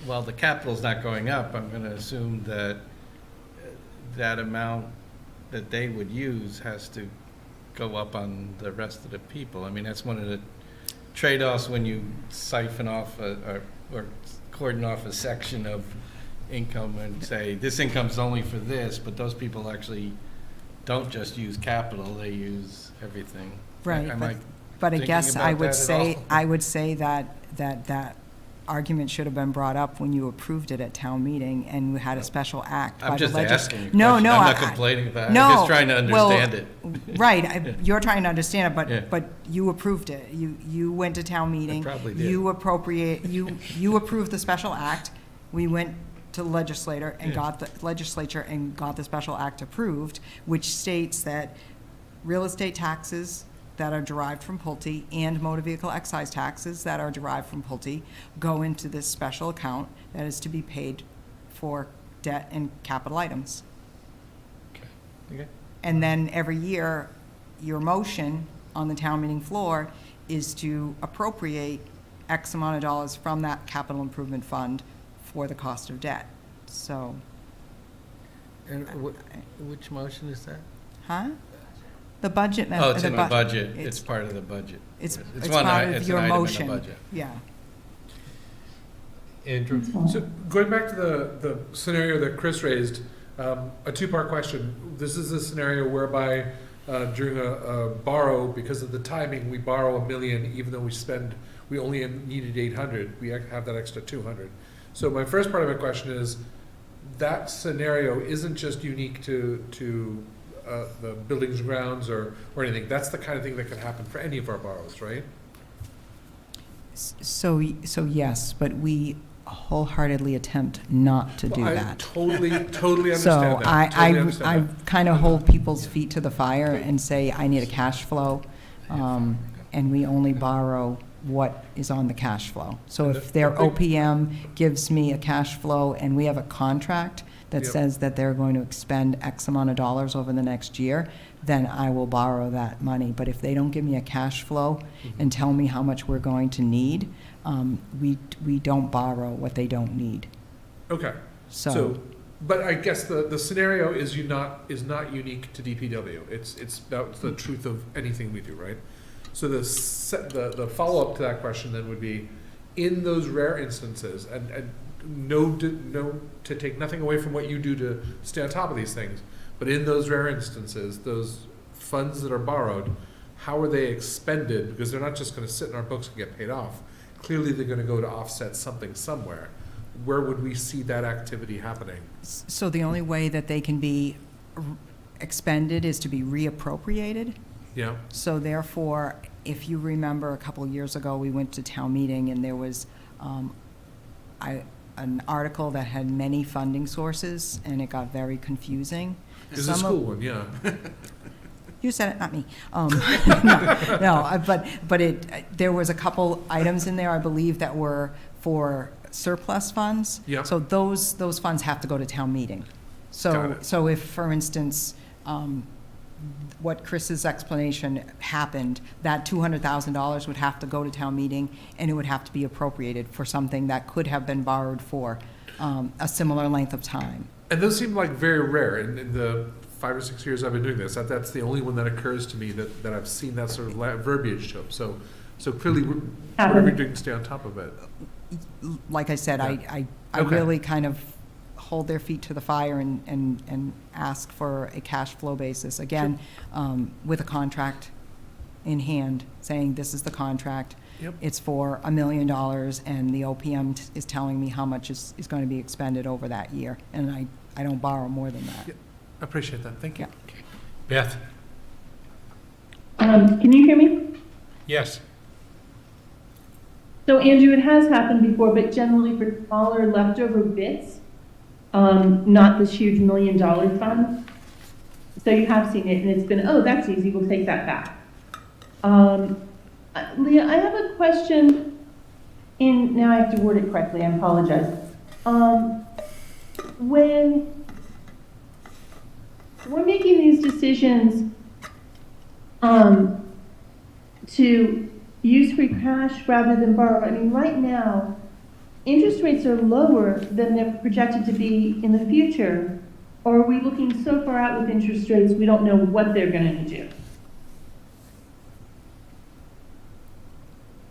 while the capital's not going up, I'm gonna assume that that amount that they would use has to go up on the rest of the people. I mean, that's one of the trade-offs when you siphon off or cordon off a section of income and say, this income's only for this, but those people actually don't just use capital, they use everything. Right, Am I but I thinking guess I about would that at say, all? I would say that argument should have been brought up when you approved it at town meeting and we had a special act by I'm the just asking you a No, question. no. I'm not complaining about it. No, I'm just trying to well, understand it. Right, you're trying to understand it, Yeah. but you approved it. You went to town meeting. probably did. You approved the special act. We went to the legislature and got the special act approved, which states that real estate taxes that are derived from Pulte and motor vehicle excise taxes that are derived from Pulte go into this special account that is to be paid for debt and capital items. Okay. And then every year, your motion on the town meeting floor is to appropriate X amount of dollars from that capital improvement fund for the cost of debt. So, And which motion is that? huh? The budget. Oh, it's in the budget. it's- It's part of the budget. It's one part it's of an your item in the motion. budget. Yeah. Andrew? So going back to the scenario that Chris raised, a two-part question. This is a scenario whereby during a borrow, because of the timing, we borrow $1 million, even though we only needed 800, we have that extra 200. So my first part of my question is, that scenario isn't just unique to the buildings and grounds or anything. That's the kind of thing that could happen for any of our borrows, right? So yes, but we wholeheartedly attempt not to do Well, I that. totally understand So that. I Totally understand I that. kind of hold people's feet to the fire and say, I need a cash flow, and we only borrow what is on the cash flow. So if their OPM gives me a cash flow and we have a contract that Yep. says that they're going to expend X amount of dollars over the next year, then I will borrow that money. But if they don't give me a cash flow and tell me how much we're going to need, we don't borrow what they don't need. Okay. So, But I guess the scenario is not unique to DPW. That's the truth of anything we do, right? So the follow-up to that question then would be, in those rare instances, and no to take nothing away from what you do to stay on top of these things, but in those rare instances, those funds that are borrowed, how are they expended? Because they're not just going to sit in our books and get paid off. Clearly, they're going to go to offset something somewhere. Where would we see that activity happening? so the only way that they can be expended is to be reappropriated. Yeah. So therefore, if you remember, a couple of years ago, we went to town meeting and there was an article that had many funding sources and it got very confusing. It's a Some of- school one, yeah. You said it, not me. But there was a couple items in there, I believe, that were for surplus funds. Yep. So those funds have to go to town meeting. Got it. So if, for instance, what Chris's explanation happened, that $200,000 would have to go to town meeting, and it would have to be appropriated for something that could have been borrowed for a similar length of time. And those seem like very rare in the 5 or 6 years I've been doing this. That's the only one that occurs to me that I've seen that sort of verbiage to. So clearly, whatever you're doing to stay on top of it. Like I said, Yeah. I Okay. really kind of hold their feet to the fire and ask for a cash flow basis. Again, with a contract in hand, saying this is the contract. Yep. It's for $1 million, and the OPM is telling me how much is going to be expended over that year, and I don't borrow more than that. Yep. I appreciate that. Thank you. Yeah. Beth? Can you hear me? Yes. So Andrew, it has happened before, but generally for smaller leftover bits, not this huge $1 million fund. So you have seen it and it's been, oh, that's easy, we'll take that back. Leah, I have a question now I have to word it correctly, I apologize. When we're making these decisions to use free cash rather than borrow, I mean, right now, interest rates are lower than they're projected to be in the future, or are we looking so far out with interest rates we don't know what they're going to do?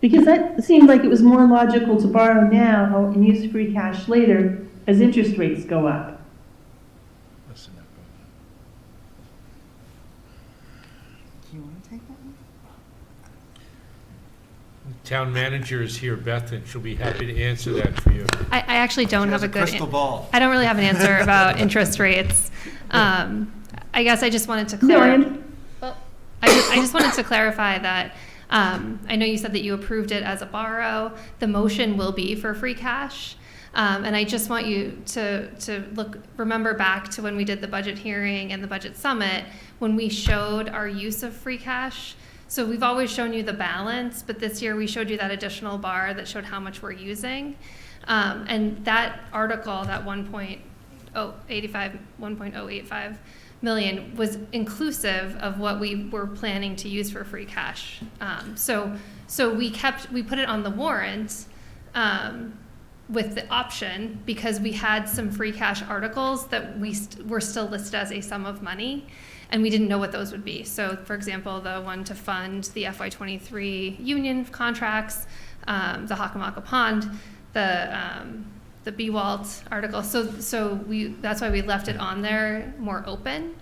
Because that seemed like it was more logical to borrow now and use free cash later as interest rates go up. Do you want to take that one? town manager is here, Beth, and she'll be happy to answer that for you. I actually don't She have has a good. crystal ball. I don't really have an answer about interest rates. I guess I just wanted to No, clarify. Well, I just wanted to clarify that. I know you said that you approved it as a borrow. The motion will be for free cash. And I just want you to remember back to when we did the budget hearing and the budget summit, when we showed our use of free cash. So we've always shown you the balance, but this year we showed you that additional bar that showed how much we're using. And that article, that 1.085 million was inclusive of what we were planning to use for free cash. So we put it on the warrant, with the option, because we had some free cash articles that were still listed as a sum of money, and we didn't know what those would be. So, for example, the one to fund the FY23 union contracts, the Hockomock Pond, the BWALT article. So that's why we left it on there more open.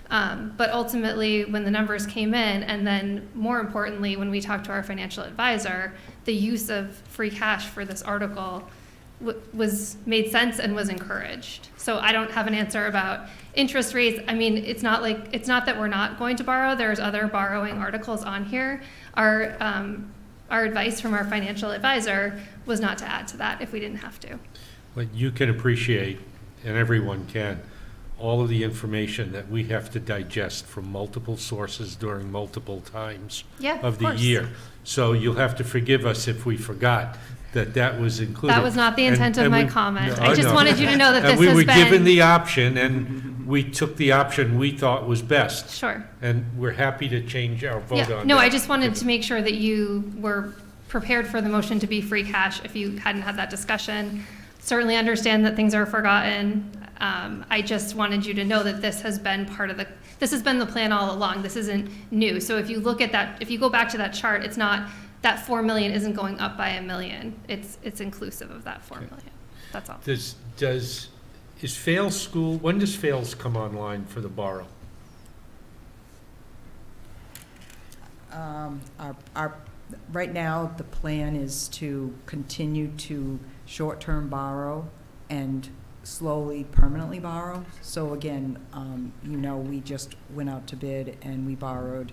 But ultimately, when the numbers came in, and then more importantly, when we talked to our financial advisor, the use of free cash for this article made sense and was encouraged. So I don't have an answer about interest rates. I mean, it's not that we're not going to borrow. There's other borrowing articles on here. Our advice from our financial advisor was not to add to that if we didn't have to. But you can appreciate, and everyone can, all of the information that we have to digest from multiple sources during multiple times Yeah, of the course. year. So you'll have to forgive us if we forgot that was included. That was not the intent of my comment. I just know. wanted you to know that this And we has were given been. the option, and we took the option we thought was best. Sure. And we're happy to change our vote on Yeah. that. No, I just wanted to make sure that you were prepared for the motion to be free cash if you hadn't had that discussion. Certainly understand that things are forgotten. I just wanted you to know that this has been this has been the plan all along. This isn't new. So if you look at that, if you go back to that chart, it's not, that 4 million isn't going up by $1 million. It's inclusive of that 4 million. That's all. Is Fales School, when does Fales come online for the borrow? Right now, the plan is to continue to short-term borrow and slowly permanently borrow. So again, we just went out to bid and we borrowed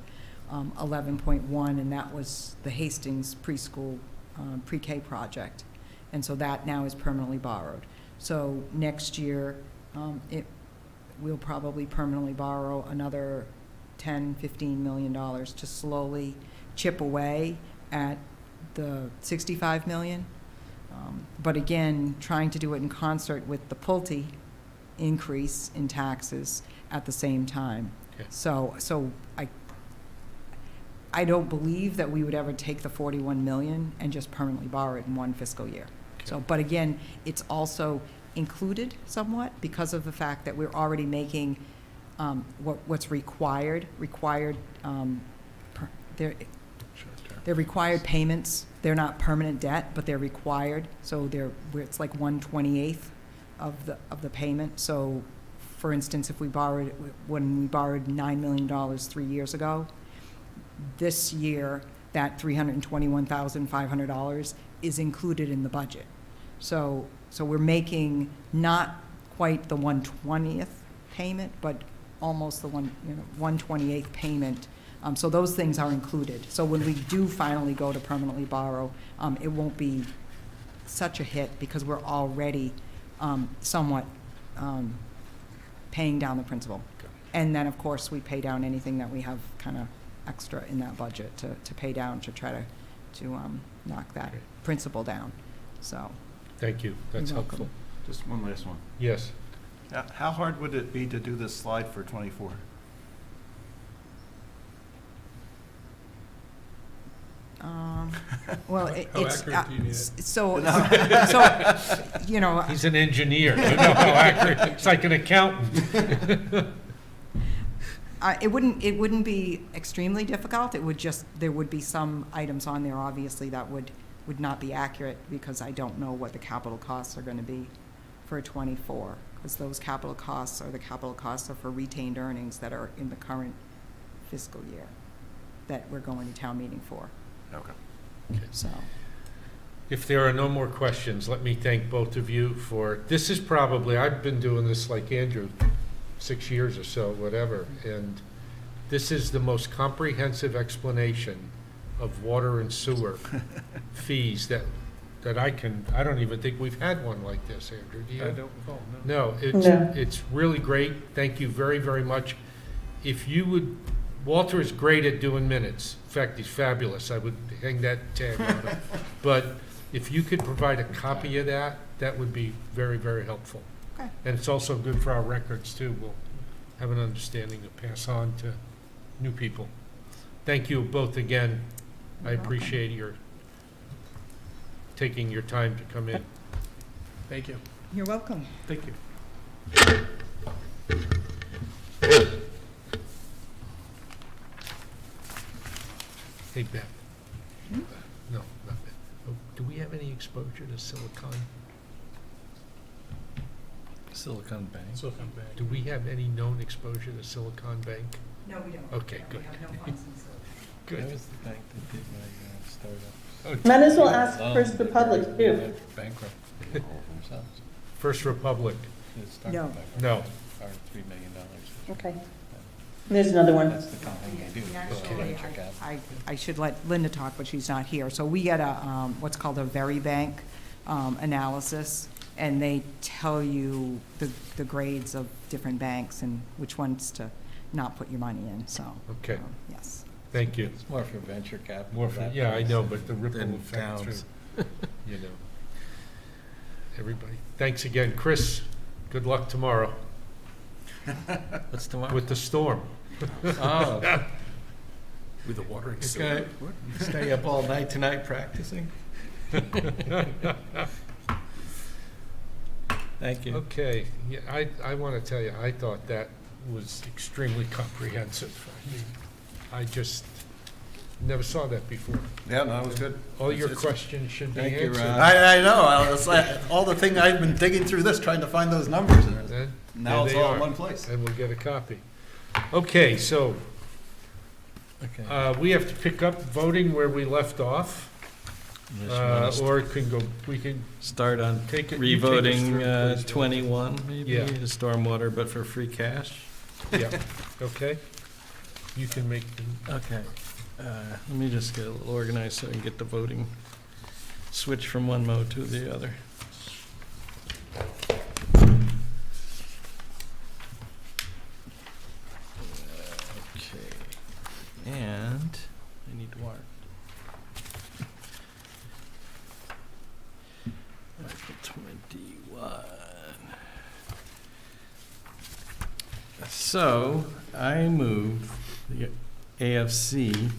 11.1, and that was the Hastings preschool pre-K project. And so that now is permanently borrowed. So next year, we'll probably permanently borrow another $10-15 million to slowly chip away at the 65 million. But again, trying to do it in concert with the Pulte increase in taxes at the same time. Okay. So I don't believe that we would ever take the 41 million and just permanently borrow it in one fiscal year. Okay. So, but again, it's also included somewhat because of the fact that we're already making what's required. They're required payments. They're not permanent debt, but they're required. So it's like 1/28 of the payment. So, for instance, when we borrowed $9 million 3 years ago, this year that $321,500 is included in the budget. So we're making not quite the 1/20th payment, but almost the 1/28th payment. So those things are included. So when we do finally go to permanently borrow, it won't be such a hit because we're already somewhat paying down the principal. And then, of course, we pay down anything that we have kind of extra in that budget to pay down, to try to knock that principal down. So. Thank you, that's You're welcome. helpful. Just one last one. Yes, How hard would it be to do this slide for '24? Well, How it's, accurate do you need it? so, he's an engineer, you know how accurate, it's like an accountant. it wouldn't be extremely difficult. There would be some items on there, obviously, that would not be accurate because I don't know what the capital costs are going to be for '24, because those capital costs are for retained earnings that are in the current fiscal year that we're going to town meeting for. Okay. So, If there are no more questions, let me thank both of you for, this is probably, I've been doing this like Andrew, 6 years or so, whatever, and this is the most comprehensive explanation of water and sewer fees that I don't even think we've had one like this, Andrew, do you? I don't recall, No, No. it's really great. Thank you very, very much. If you would, Walter is great at doing minutes. In fact, he's fabulous. I would hang that tag on him. But if you could provide a copy of that, that would be very, very helpful. Okay. And it's also good for our records, too. We'll have an understanding to pass on to new people. Thank you both again. I You're welcome. appreciate your taking your time to come in. Thank you. you're welcome. Thank you. Hey, Beth. Hmm? No, not Beth. Oh, do we have any exposure to Silicon? Silicon Bank. Silicon Bank. Do we have any known exposure to Silicon Bank? No, we don't. Okay, good. Good. That was the bank that did my startup. Oh, Might as well ask First Republic too. Bankrupt themselves. First Republic, It started No. bankrupt. no. Or $3 million. Okay. There's another one. That's the kind of thing they do. We Go actually, ahead and check out. I should let Linda talk, but she's not here. So we get a, what's called a Verizon analysis, and they tell you the grades of different banks and which ones to not put your money in, so. Okay. Yes. Thank you. It's more for venture capital. More for, that yeah, I price know, but the ripple than effect towns. through, you know. Everybody, thanks again. Chris, good luck tomorrow What's tomorrow? with the storm. Oh, With the watering you sewer. stay up all night tonight practicing? Thank you. Okay, yeah, I want to tell you, I thought that was extremely comprehensive. I mean, I just never saw that before. Yeah, no, it was good. All your It's- questions should be Thank you, answered. Ron. I know, it's like, all the thing, I've been digging through this, trying to find those numbers, and And now there it's they all in are. one place. And we'll get a copy. Okay, so Okay. we have to pick up voting where we left off, Unless you want us to or it can go, we can Start on take it. you take us revoting through, please. 21, maybe, Yeah. the stormwater, but for free cash? Yeah, okay. You can make, Okay. Let me just get a little organized so I can get the voting, switch from one mode to the other. Okay. And I need water. Article 21. So, I move the AFC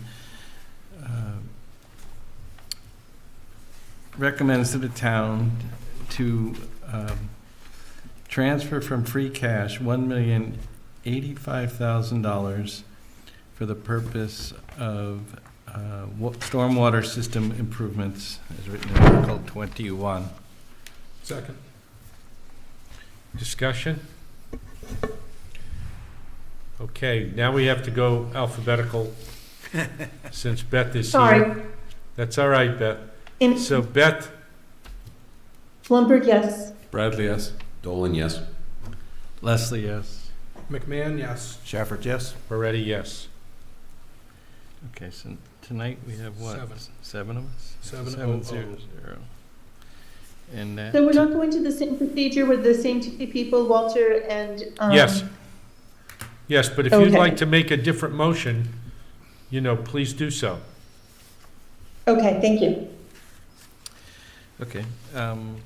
recommends to the town to transfer from free cash $1,085,000 for the purpose of stormwater system improvements, as written in Article 21. Second. discussion? Okay, now we have to go alphabetical, since Beth is here. Sorry. That's all right, Beth. In So Beth, Blumberg, yes. Bradley, yes. Dolan, yes. Leslie, yes. McMahon, yes. Shafford, yes? Moretti, yes. Okay, so tonight we have what? Seven. 7 of us? 700. 700. And that. So we're not going to the same procedure with the same two people, Walter and, Yes. Yes, but if you'd Okay. like to make a different motion, please do so. Okay, thank you. Okay,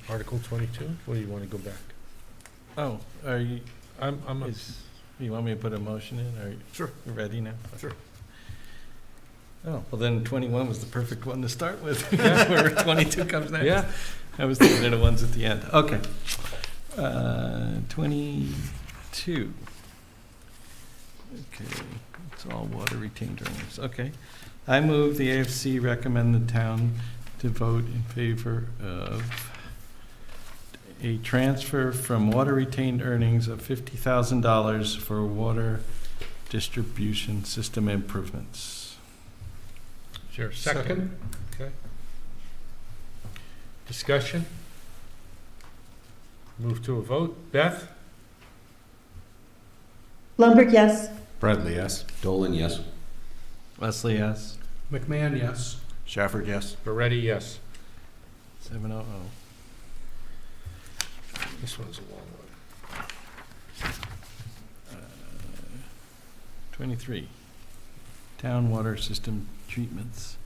Article 22, or do you want to go back? oh, are you, I'm, you want me to put a motion in, are you? Sure. You ready now? Sure. Oh, well then 21 was the perfect one to start with, Yeah. where 22 comes next. yeah, I was thinking of the ones at the end. Okay. 22. Okay, it's all water retained earnings. Okay. I move the AFC recommend the town to vote in favor of a transfer from water retained earnings of $50,000 for water distribution system improvements. sure. Second? Okay. Discussion? Move to a vote. Beth? Lundberg, yes. Bradley, yes. Dolan, yes. Leslie, yes. McMahon, yes. Shafford, yes. Moretti, yes. 700. This one's a long one. 23, town water system treatments.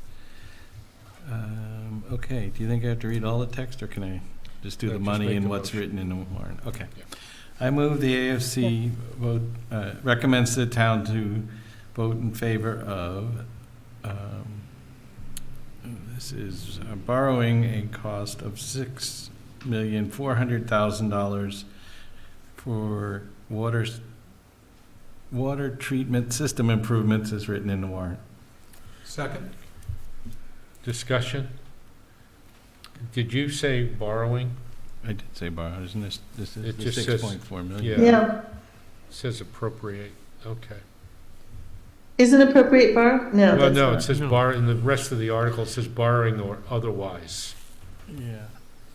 Okay, do you think I have to read all the text, or can I just do No, the just money make and the what's motion. written in the warrant? Okay. Yeah. I move the AFC vote, recommends the town to vote in favor of, this is borrowing a cost of $6,400,000 for water treatment system improvements as written in the warrant. Second? Discussion? Did you say borrowing? I did say borrow, isn't this is It the just says- 6.4 million? Yeah. Yeah. It says appropriate. Okay. Isn't appropriate bar? No. Well, that's no, not. it says bar, in the rest of the article, it says borrowing or otherwise. Yeah,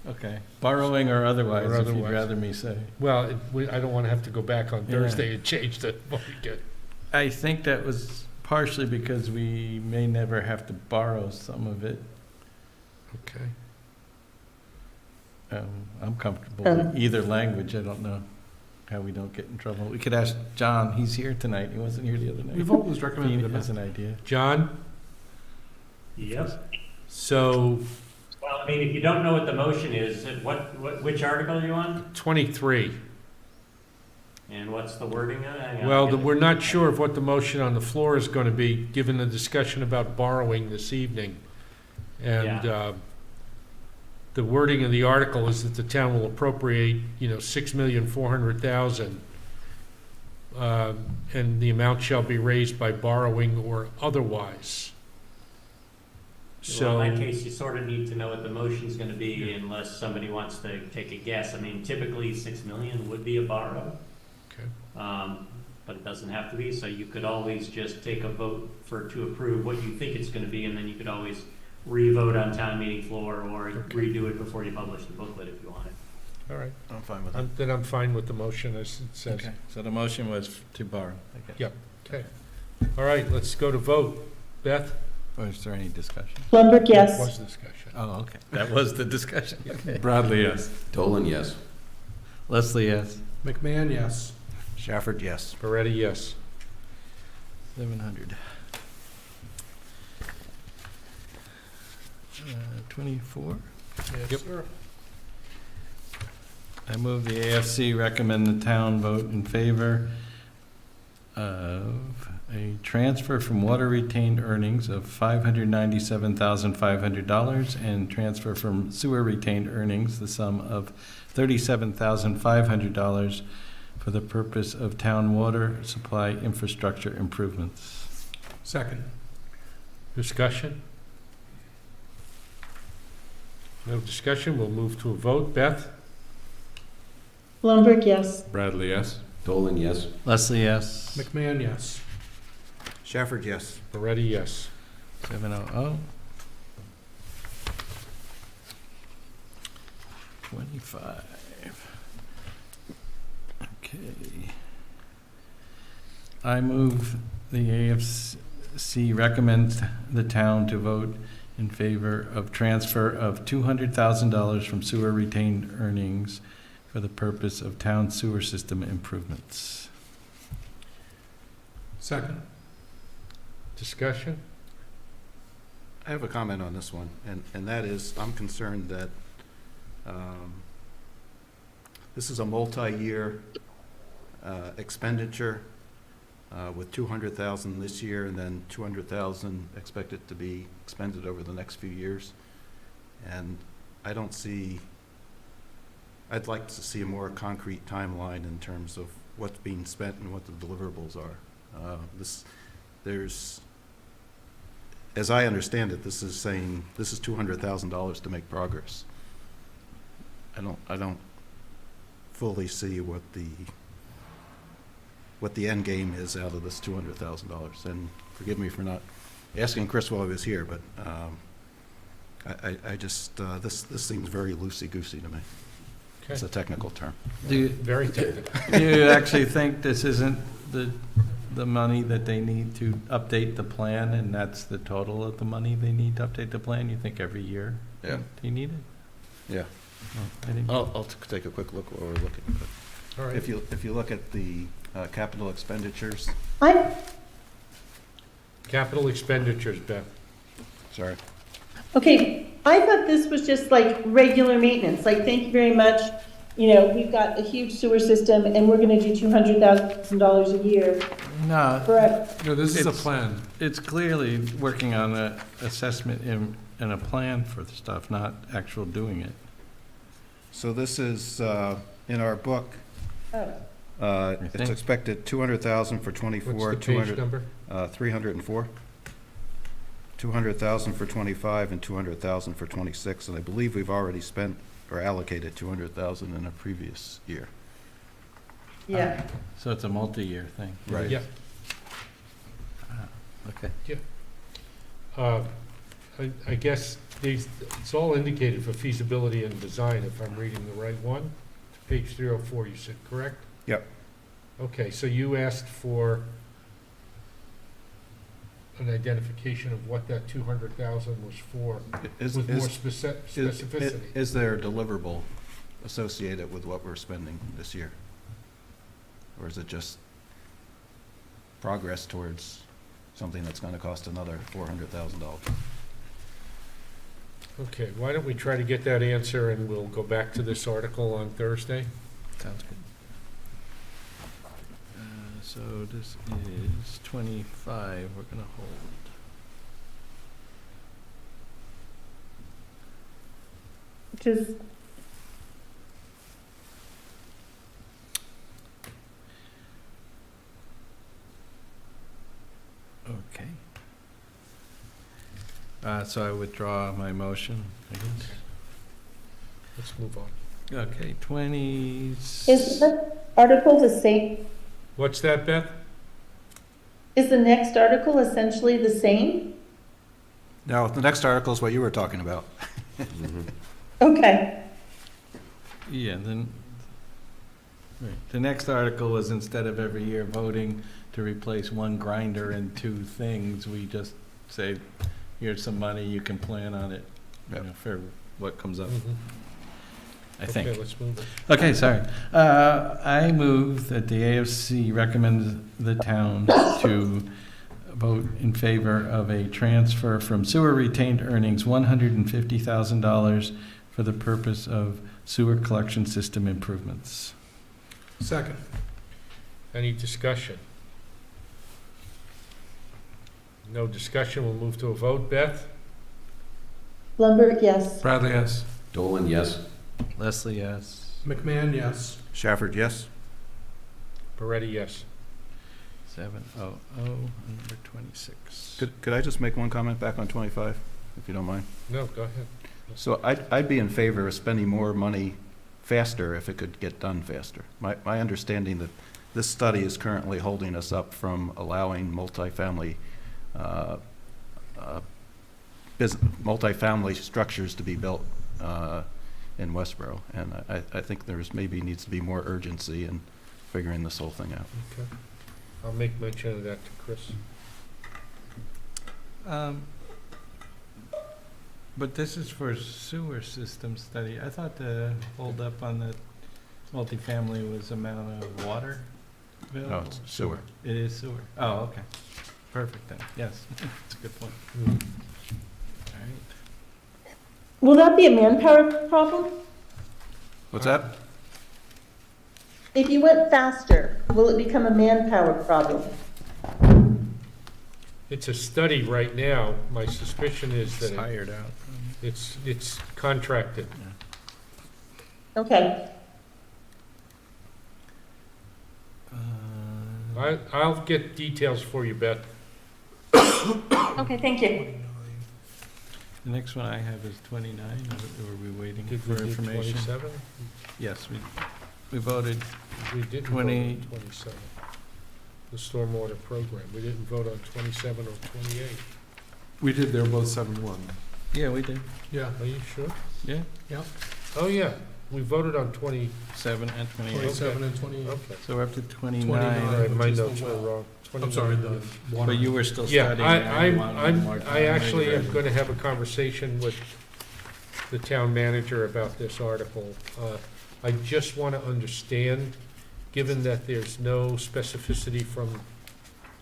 okay. Borrowing or otherwise, Or if you'd otherwise. rather me say. Well, I don't want to have to go back on Yeah. Thursday and change the vote again. I think that was partially because we may never have to borrow some of it. Okay. I'm comfortable with either language. I don't know how we don't get in trouble. We could ask John, he's here tonight. He wasn't here the other night. We've always He recommended has that. an idea. John? Yep. So, Well, I mean, if you don't know what the motion is, which article are you on? 23. And what's the wording of it? Well, we're not sure of what the motion on the floor is going to be, given the discussion about borrowing this evening. And the wording of the article is that the town will appropriate, $6,400,000, and the amount shall be raised by borrowing or otherwise. Well, in that So, case, you sort of need to know what the motion's gonna be unless somebody wants to take a guess. I mean, typically, 6 million would be a borrow. Okay. But it doesn't have to be, so you could always just take a vote to approve what you think it's gonna be, and then you could always re-vote on town meeting floor or redo it before you publish the booklet if you want it. all right. I'm fine with that. Then I'm fine with the motion as it says. Okay, so the motion was to borrow, I guess. Yep. Okay. All right, let's go to vote. Beth? Or is there any discussion? Lundberg, That yes. was discussion. Oh, okay. That was the discussion. Okay. Bradley, yes. Dolan, yes. Leslie, yes. McMahon, yes. Shafford, yes. Moretti, yes. 700. 24. Yep. I move the AFC recommend the town vote in favor of a transfer from water retained earnings of $597,500 and transfer from sewer retained earnings the sum of $37,500 for the purpose of town water supply infrastructure improvements. Second? Discussion? No discussion, we'll move to a vote. Beth? Lundberg, yes. Bradley, yes. Dolan, yes. Leslie, yes. McMahon, yes. Shafford, yes. Moretti, yes. 700. 25. Okay. I move the AFC recommends the town to vote in favor of transfer of $200,000 from sewer retained earnings for the purpose of town sewer system improvements. Second? Discussion? I have a comment on this one, and that is, I'm concerned that this is a multi-year expenditure with $200,000 this year and then $200,000 expected to be expended over the next few years. And I don't see, I'd like to see a more concrete timeline in terms of what's being spent and what the deliverables are. As I understand it, this is saying this is $200,000 to make progress. I don't fully see what the end game is out of this $200,000. And forgive me for not asking Chris while he was here, but I just, this seems very loosey-goosey to me. It's a Okay, technical term. Do you, very technical. do you actually think this isn't the money that they need to update the plan, and that's the total of the money they need to update the plan? You think every year Yeah, they need it? yeah. Oh, I didn't- I'll take a quick look while we're looking. But All right. if you look at the capital expenditures, Capital expenditures, Beth. sorry. Okay, I thought this was just like regular maintenance, like, thank you very much. You know, we've got a huge sewer system and we're gonna do $200,000 a year No, forever. No, this is a It's- plan. it's clearly working on an assessment and a plan for the stuff, not actual doing it. So this is, in our book, Oh, it's think. expected 200,000 for What's '24, the page number? 304. 200,000 for '25 and 200,000 for '26, and I believe we've already spent or allocated 200,000 in a previous year. yeah. So it's a multi-year thing. Right. Yeah. Okay. I guess it's all indicated for feasibility and design, if I'm reading the right one. Page 304, you said, correct? Yep. Okay, so you asked for an identification of what that 200,000 was for, Is, with more is, specificity. is there a deliverable associated with what we're spending this year? Or is it just progress towards something that's gonna cost another $400,000? Okay, why don't we try to get that answer, and we'll go back to this article on Thursday? Sounds good. So this is 25, we're gonna hold. Just, Okay. So I withdraw my motion, I guess. Let's move on. Okay, 20. is the article the same? What's that, Beth? Is the next article essentially the same? No, the next article is what you were talking about. Okay, Yeah, then, right. The next article was, instead of every year voting to replace one grinder and two things, we just say, here's some money, you can plan on it, you Yep. know, for what comes up, Mhm. I think. Okay, let's move it. Okay, sorry. I move that the AFC recommends the town to vote in favor of a transfer from sewer retained earnings $150,000 for the purpose of sewer collection system improvements. Second. Any discussion? No discussion, we'll move to a vote. Beth? Blumberg, yes. Bradley, yes. Dolan, yes. Leslie, yes. McMahon, yes. Shafford, yes? Moretti, yes. 700, number 26. Could I just make one comment back on 25, if you don't mind? No, go ahead. So I'd be in favor of spending more money faster if it could get done faster. My understanding that this study is currently holding us up from allowing multifamily multifamily structures to be built in Westborough. And I think there's maybe needs to be more urgency in figuring this whole thing out. Okay. I'll make mention of that to Chris. But this is for sewer system study. I thought the holdup on the multifamily was amount of water No, available. it's sewer. It is sewer. Oh, okay. Perfect then. Yes, that's a good point. Mhm. All right. Will that be a manpower problem? What's that? If you went faster, will it become a manpower problem? It's a study right now. My suspicion is that Hired out. it's contracted. Okay, I'll get details for you, Beth. okay, thank you. The next one I have is 29. Were we waiting Did for we do information? 27? Yes, we voted. We didn't vote 20. on 27. The stormwater program. We didn't vote on 27 or 28. We did, they were both 7-1. Yeah, we did. Yeah. Are you sure? Yeah, Oh, yeah, we voted on 20, 7 and 28. 27 and 28. okay. So we're up to 29. 29. All right, my which is the notes were well. wrong. I'm sorry, the 29. water. But you were still Yeah, studying. and you wanted a little more I time. actually am Ready. going to have a conversation with the town manager about this article. I just want to understand, given that there's no specificity from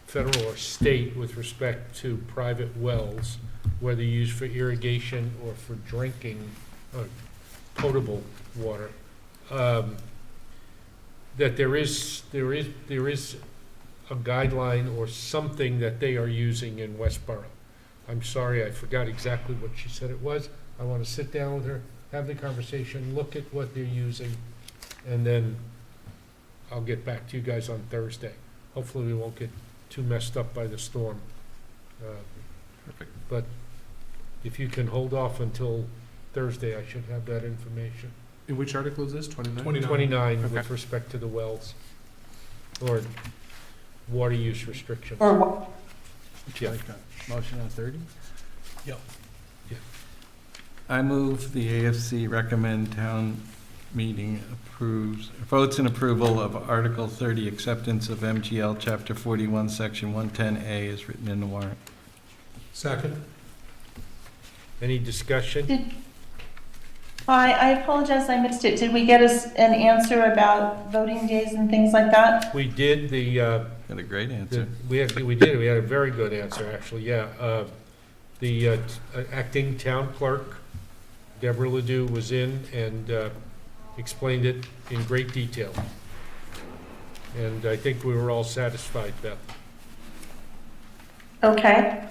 federal or state with respect to private wells, whether used for irrigation or for drinking, potable water, that there is a guideline or something that they are using in Westborough. I'm sorry, I forgot exactly what she said it was. I want to sit down with her, have the conversation, look at what they're using, and then I'll get back to you guys on Thursday. Hopefully, we won't get too messed up by the storm. Perfect. But if you can hold off until Thursday, I should have that information. In which article is this, 29? 29. 29 with Okay. respect to the wells, or water use restrictions. Or what? Would you like a motion on 30? Yep. Yeah. I move the AFC recommend town meeting votes in approval of Article 30, acceptance of MGL Chapter 41, Section 110A is written in the warrant. Second. Any discussion? I apologize, I missed it. Did we get an answer about voting days and things like that? We did Got a great answer. we had a very good answer, actually, yeah. The acting town clerk, Deborah Ledoux, was in and explained it in great detail. And I think we were all satisfied, Beth. Okay.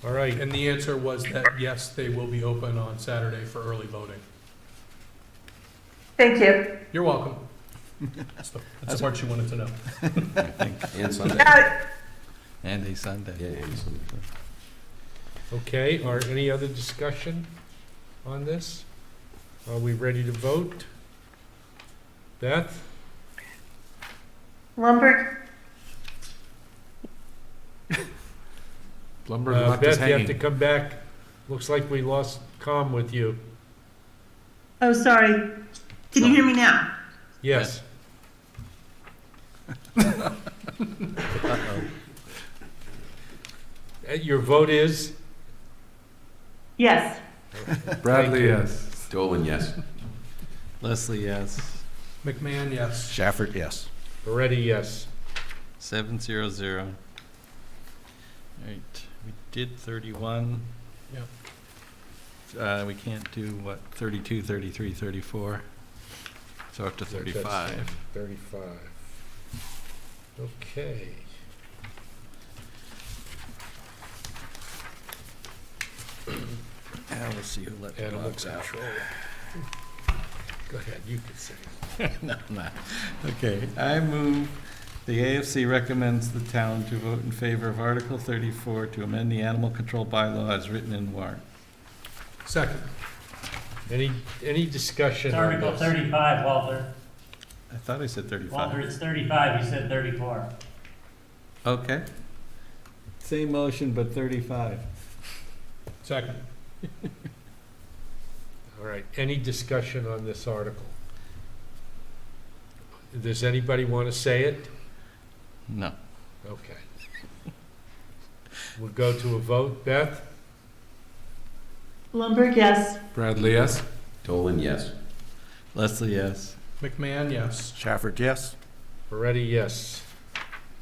All right, And the answer was that, yes, they will be open on Saturday for early voting. Thank you. You're welcome. That's the part you wanted to know. And Sunday. And a Sunday. Yeah, and Sunday. okay, are any other discussion on this? Are we ready to vote? Beth? Lumberg, Lumber left us Beth, you have to hanging. come back. Looks like we lost comm with you. oh, sorry. Can you hear me now? Yes. Uh-oh. Your vote is? Yes. Bradley, you. yes. Dolan, yes. Leslie, yes. McMahon, yes. Shafford, yes. Moretti, yes. 700. All right, we did 31. Yep. We can't do, what, 32, 33, 34? So up to 35. 35. Okay. Now we'll see who let the Animal dogs out. control. Go ahead, you can say. No, no. Okay, I move the AFC recommends the town to vote in favor of Article 34 to amend the animal control bylaw as written in warrant. Second. Any discussion It's on Article this? 35, Walter. I thought I said 35. Walter, it's 35, you said 34. Okay. Same motion, but 35. Second. All right, any discussion on this article? Does anybody want to say it? No. Okay. We'll go to a vote. Beth? Lumberg, yes. Bradley, yes. Dolan, yes. Leslie, yes. McMahon, yes. Shafford, yes. Moretti, yes.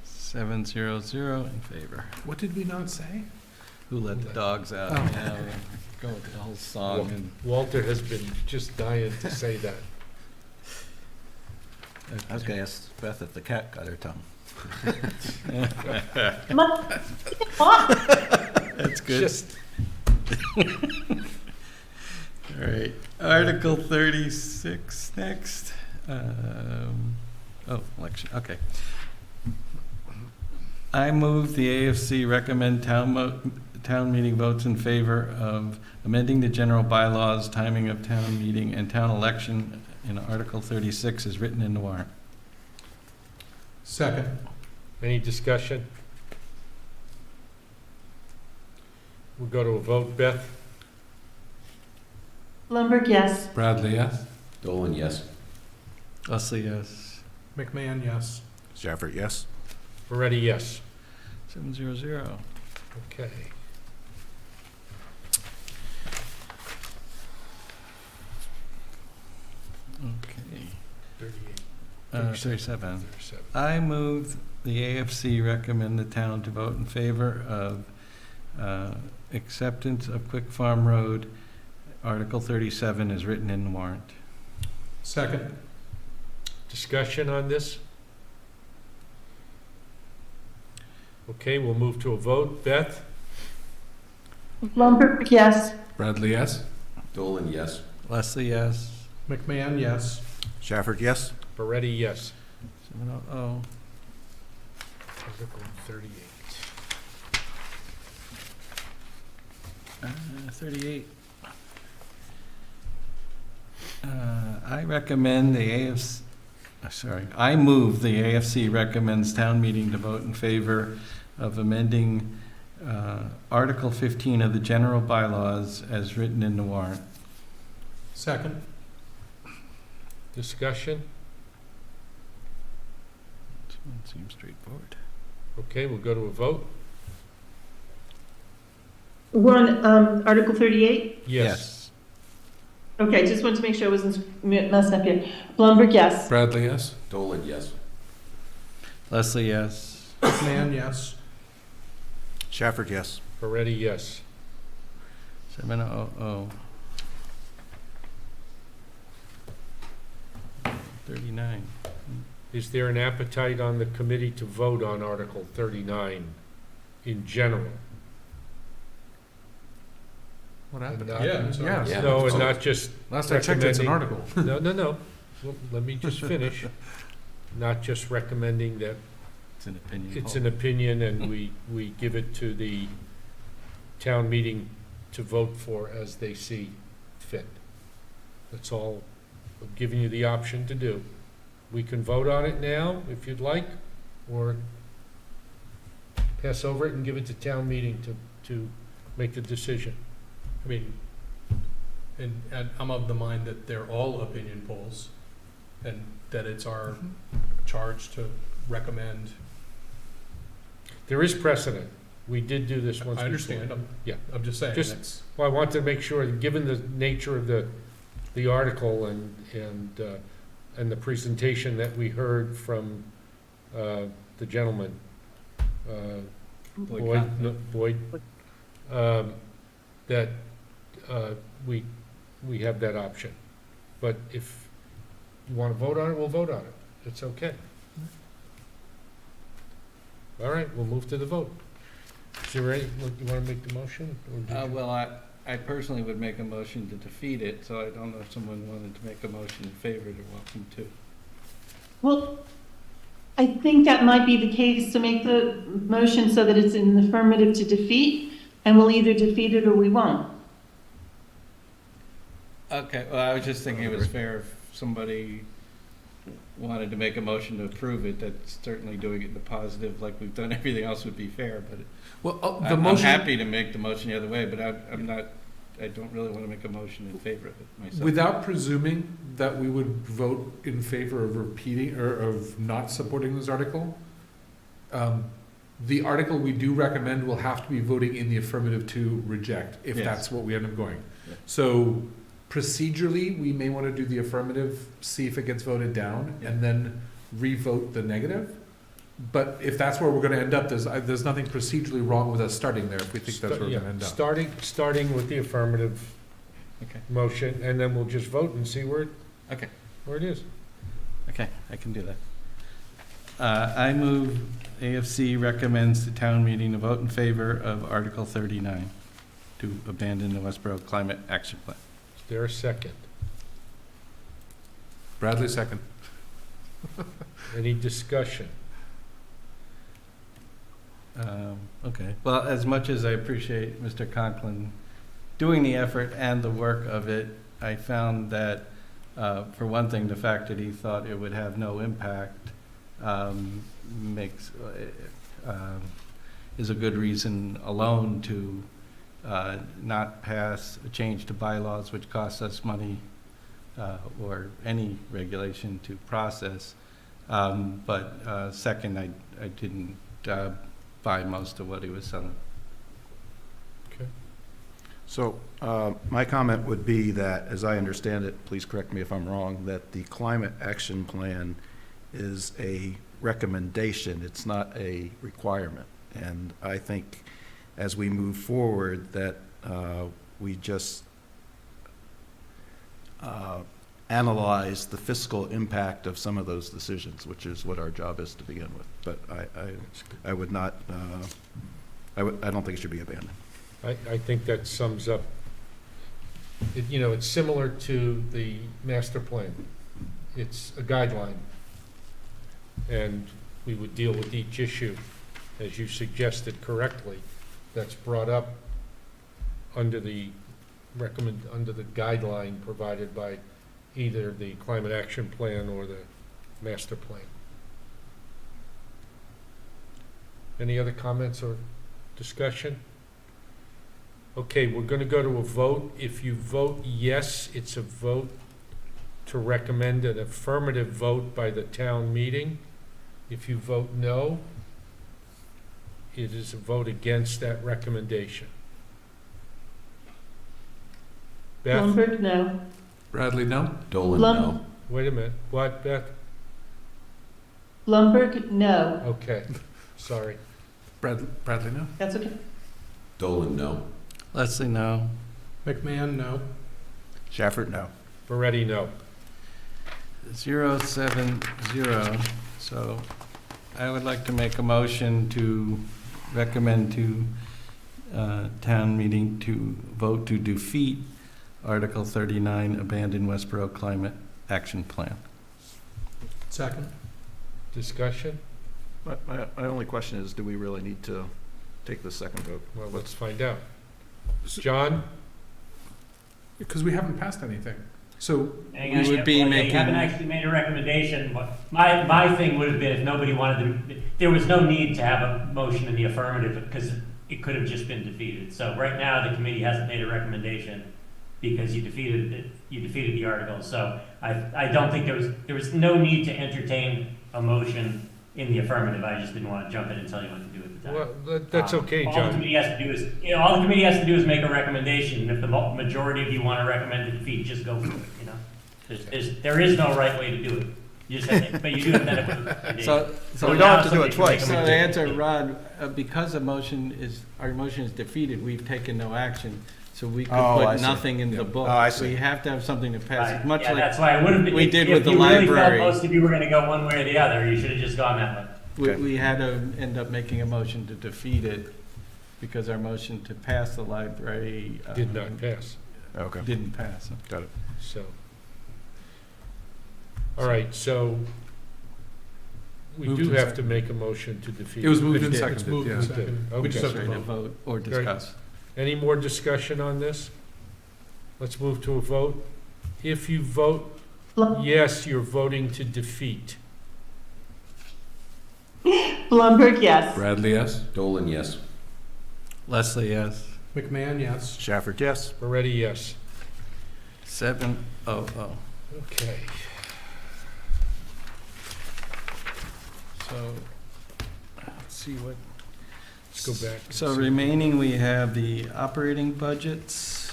700 in favor. What did we not say? Who let the dogs out? Oh. Now we go with the whole song and Walter has been just dying to say that. I was gonna ask Beth if the cat got her tongue. that's good. Just, All right, Article 36 next. Election, okay. I move the AFC recommend town meeting votes in favor of amending the general bylaws, timing of town meeting, and town election in Article 36 is written in the warrant. Second. any discussion? We'll go to a vote. Beth? Blumberg, yes. Bradley, yes? Dolan, yes. Leslie, yes. McMahon, yes. Shafford, yes. Moretti, yes. 700. Okay. Okay. 38. 37. 37. I move the AFC recommend the town to vote in favor of acceptance of Quick Farm Road, Article 37 is written in the warrant. Second. Discussion on this? Okay, we'll move to a vote. Beth? Blumberg, yes. Bradley, yes? Dolan, yes. Leslie, yes. McMahon, yes. Shafford, yes. Moretti, yes. 700. Article 38. 38. I recommend the AFC, I move the AFC recommends town meeting to vote in favor of amending Article 15 of the general bylaws as written in the warrant. Second. Discussion? This one seems straightforward. Okay, we'll go to a vote. We're on Article 38? Yes. Okay, just wanted to make sure I wasn't messing up here. Blumberg, yes. Bradley, yes? Dolan, yes. Leslie, yes. McMahon, yes. Shafford, yes. Moretti, yes. 700. 39. Is there an appetite on the committee to vote on Article 39 in general? What happened? Yeah, so- Yeah. Yeah. No, and not just, Last I checked, it's an article. no. Well, let me just finish. Not just recommending that It's an opinion. it's poll. an opinion and we give it to the town meeting to vote for as they see fit. That's all I'm giving you the option to do. We can vote on it now if you'd like, or pass over it and give it to town meeting to make the decision. I mean, and I'm of the mind that they're all opinion polls, and that it's our charge to recommend. There is precedent. We did do this once I before. understand, Yeah. I'm just saying, Just- that's, Well, I want to make sure, given the nature of the article and the presentation that we heard from the gentleman, Boyd, that we have that option. But if you want to vote on it, we'll vote on it. It's okay. All right, we'll move to the vote. Is there any, you want to make the motion? Or did you- Well, I personally would make a motion to defeat it, so I don't know if someone wanted to make a motion in favor, they're welcome to. Well, I think that might be the case, to make the motion so that it's an affirmative to defeat, and we'll either defeat it or we won't. Okay, well, I was just thinking it was fair if somebody wanted to make a motion to approve it, that's certainly doing it in the positive, like we've done everything else would be fair, but Well, the I'm motion, happy to make the motion the other way, but I'm not, I don't really want to make a motion in favor of it myself. without presuming that we would vote in favor of repeating, or of not supporting this article, the article we do recommend will have to be voting in the affirmative to reject, if Yes. that's what we end up going. Yeah. So procedurally, we may want to do the affirmative, see if it gets voted down, and then re-vote the negative. But if that's where we're gonna end up, there's nothing procedurally wrong with us starting there, if we think that's where we're Yeah, gonna end up. starting with the affirmative Okay, motion, and then we'll just vote and see where okay, it is. okay, I can do that. I move AFC recommends the town meeting to vote in favor of Article 39, to abandon the Westborough Climate Action Plan. Is there a second? Bradley, second. Any discussion? Okay, well, as much as I appreciate Mr. Conklin doing the effort and the work of it, I found that, for one thing, the fact that he thought it would have no impact makes, is a good reason alone to not pass a change to bylaws which costs us money or any regulation to process. But second, I didn't buy most of what he was selling. So my comment would be that, as I understand it, please correct me if I'm wrong, that the climate action plan is a recommendation. It's not a requirement. And I think as we move forward that we just analyze the fiscal impact of some of those decisions, which is what our job is to begin with. But I would not, I don't think it should be abandoned. I think that sums up, it's similar to the master plan. It's a guideline. And we would deal with each issue, as you suggested correctly, that's brought up under the guideline provided by either the climate action plan or the master plan. Any other comments or discussion? Okay, we're going to go to a vote. If you vote yes, it's a vote to recommend, an affirmative vote by the town meeting. If you vote no, it is a vote against that recommendation. Beth? Blumberg, no. Bradley, no? Dolan, Blum- no. Wait a minute. What, Beth? Blumberg, no. Okay, sorry. Bradley, no? That's okay. Dolan, no. Leslie, no. McMahon, no. Shafford, no. Moretti, no. 070. So I would like to make a motion to recommend to town meeting to vote to defeat Article 39, abandon Westborough Climate Action Plan. Second. Discussion? My only question is, do we really need to take the second vote? Well, let's find out. John? Because we haven't passed anything. So Hang on, We would be well, making- You haven't actually made a recommendation, but my thing would have been if nobody wanted to, there was no need to have a motion in the affirmative because it could have just been defeated. So right now, the committee hasn't made a recommendation because you defeated the article. So I don't think there was no need to entertain a motion in the affirmative. I just didn't want to jump in and tell you what to do at the time. Well, that's okay, All the John. committee has to do is, all the committee has to do is make a recommendation. If the majority of you want to recommend to defeat, just go for it, There is no right way to do it. You just have to, but you do have that. So we don't have to do it twice. So to answer Ron, because our motion is defeated, we've taken no action. So we could Oh, I put see. nothing in the book. Oh, I see. We have to have something to pass. Right. Much Yeah, like that's why it would have been. we did with the If you really library. felt most of you were going to go one way or the other, you should have just gone that way. we had to end up making a motion to defeat it because our motion to pass the library Did not pass, Okay, didn't pass. got it. so. All right, so we Moved do and have to seconded. make a motion to defeat. It was moved and It's seconded, It's moved and yeah. seconded. Okay. We just have Straight to to vote. vote or discuss. Any more discussion on this? Let's move to a vote. If you vote Blum- yes, you're voting to defeat. Blumberg, yes. Bradley, yes? Dolan, yes. Leslie, yes. McMahon, yes. Shafford, yes. Moretti, yes. 700. Okay. So, let's see what. Let's go back. and So see. remaining, we have the operating budgets.